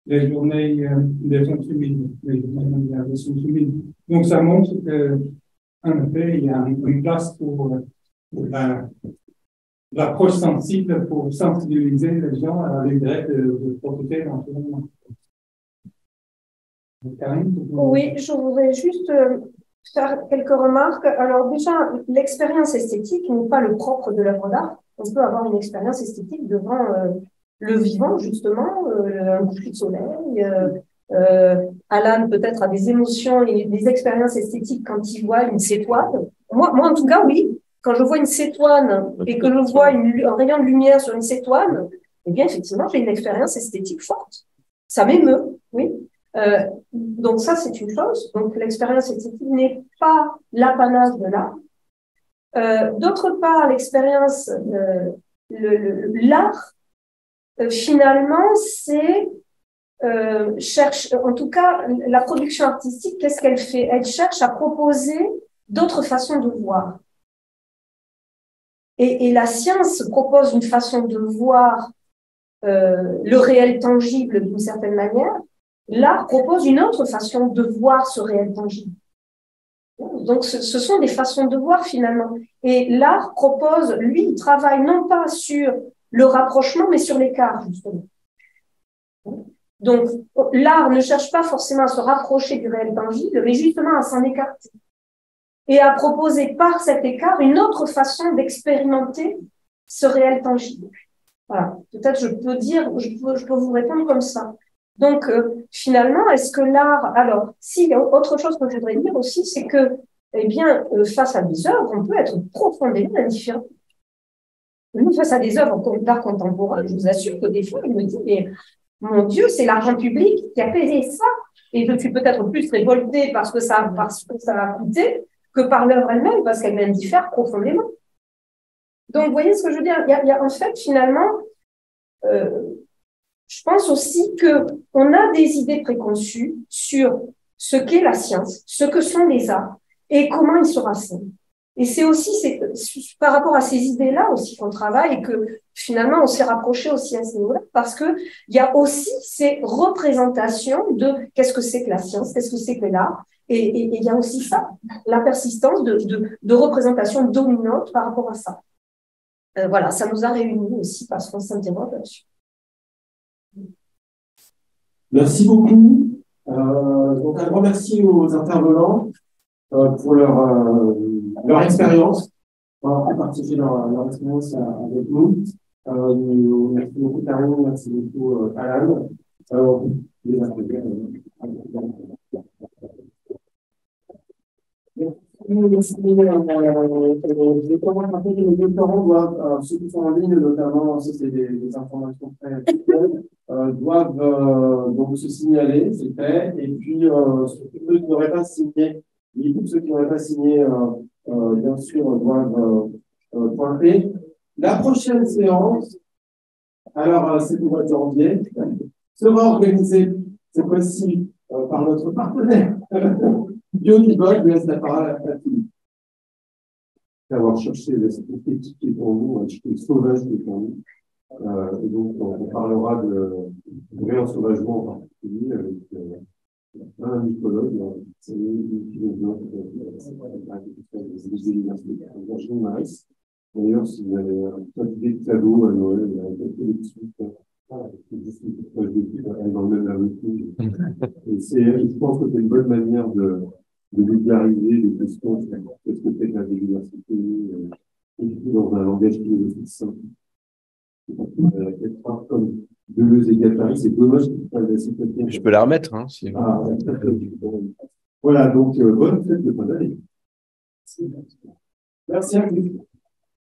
[SPEAKER 7] les journées des sciences humaines, les journées mondiales des sciences humaines. Donc, ça montre qu'en effet, il y a une place pour l'approche sensible pour sensibiliser les gens à l'intérêt de protéger l'environnement.
[SPEAKER 5] Oui, je voudrais juste faire quelques remarques. Alors déjà, l'expérience esthétique n'est pas le propre de l'œuvre d'art. On peut avoir une expérience esthétique devant le vivant, justement, un coucher de soleil. Alan peut-être a des émotions et des expériences esthétiques quand il voit une cétoine. Moi, en tout cas, oui. Quand je vois une cétoine et que je vois un rayon de lumière sur une cétoine, eh bien, effectivement, j'ai une expérience esthétique forte. Ça m'émeut, oui. Donc ça, c'est une chose. Donc l'expérience esthétique n'est pas l'apanage de l'art. D'autre part, l'expérience, l'art, finalement, c'est en tout cas, la production artistique, qu'est-ce qu'elle fait? Elle cherche à proposer d'autres façons de voir. Et la science propose une façon de voir le réel tangible d'une certaine manière. L'art propose une autre façon de voir ce réel tangible. Donc, ce sont des façons de voir finalement. Et l'art propose, lui, il travaille non pas sur le rapprochement, mais sur l'écart, justement. Donc, l'art ne cherche pas forcément à se rapprocher du réel tangible, mais justement à s'en écarter. Et à proposer par cet écart une autre façon d'expérimenter ce réel tangible. Voilà. Peut-être je peux vous répondre comme ça. Donc, finalement, est-ce que l'art... Alors, autre chose que je voudrais dire aussi, c'est que, eh bien, face à des œuvres, on peut être profondément indifférent. Nous, face à des œuvres d'art contemporain, je vous assure que des fois, il me dit, mais mon Dieu, c'est l'argent public qui a payé ça. Et je suis peut-être plus révoltée parce que ça a coûté que par l'œuvre elle-même, parce qu'elle m'indiffère profondément. Donc, vous voyez ce que je veux dire? Il y a en fait, finalement, je pense aussi qu'on a des idées préconçues sur ce qu'est la science, ce que sont les arts et comment ils se rassemblent. Et c'est aussi par rapport à ces idées-là aussi qu'on travaille et que finalement on s'est rapproché aussi à ce niveau-là parce qu'il y a aussi ces représentations de qu'est-ce que c'est que la science, qu'est-ce que c'est que l'art. Et il y a aussi ça, la persistance de représentations dominantes par rapport à ça. Voilà, ça nous a réunis aussi parce qu'on s'interroge là-dessus.
[SPEAKER 9] Merci beaucoup. Donc un grand merci aux intervenants pour leur expérience, pour partager leur expérience avec nous. Merci beaucoup Karine, merci beaucoup Alan. Les applaudir. Merci. Je commence à dire que les doctorants doivent, ceux qui sont en ligne notamment, ça c'est des informations très actuelles, doivent donc se signaler, c'est fait, et puis ceux qui n'auraient pas signé, ceux qui n'auraient pas signé, bien sûr, doivent pointer. La prochaine séance, alors c'est le mois de janvier, sera organisée cette fois-ci par notre partenaire. Bio-Nibol, je laisse la parole à Philippe.
[SPEAKER 8] Avoir cherché l'esthétique qui est pour nous, un petit peu sauvage qui est pour nous. Et donc, on parlera de réensauvagement en particulier avec un mycologue, une philosophe, des universités, Virginie Maris. D'ailleurs, si vous avez un idée de cadeau à Noël, il y a un peu de suite. C'est juste une petite page de pub, elle dans le même avec nous. Et je pense que c'est une bonne manière de vulgariser les questions sur qu'est-ce que c'est que la biodiversité, dans un langage philosophique simple. Comme Deleuze et Guattari, c'est dommage qu'il fasse la citation.
[SPEAKER 1] Je peux la remettre, hein, si...
[SPEAKER 8] Voilà, donc bonne fête de fin d'année.
[SPEAKER 9] Merci à vous.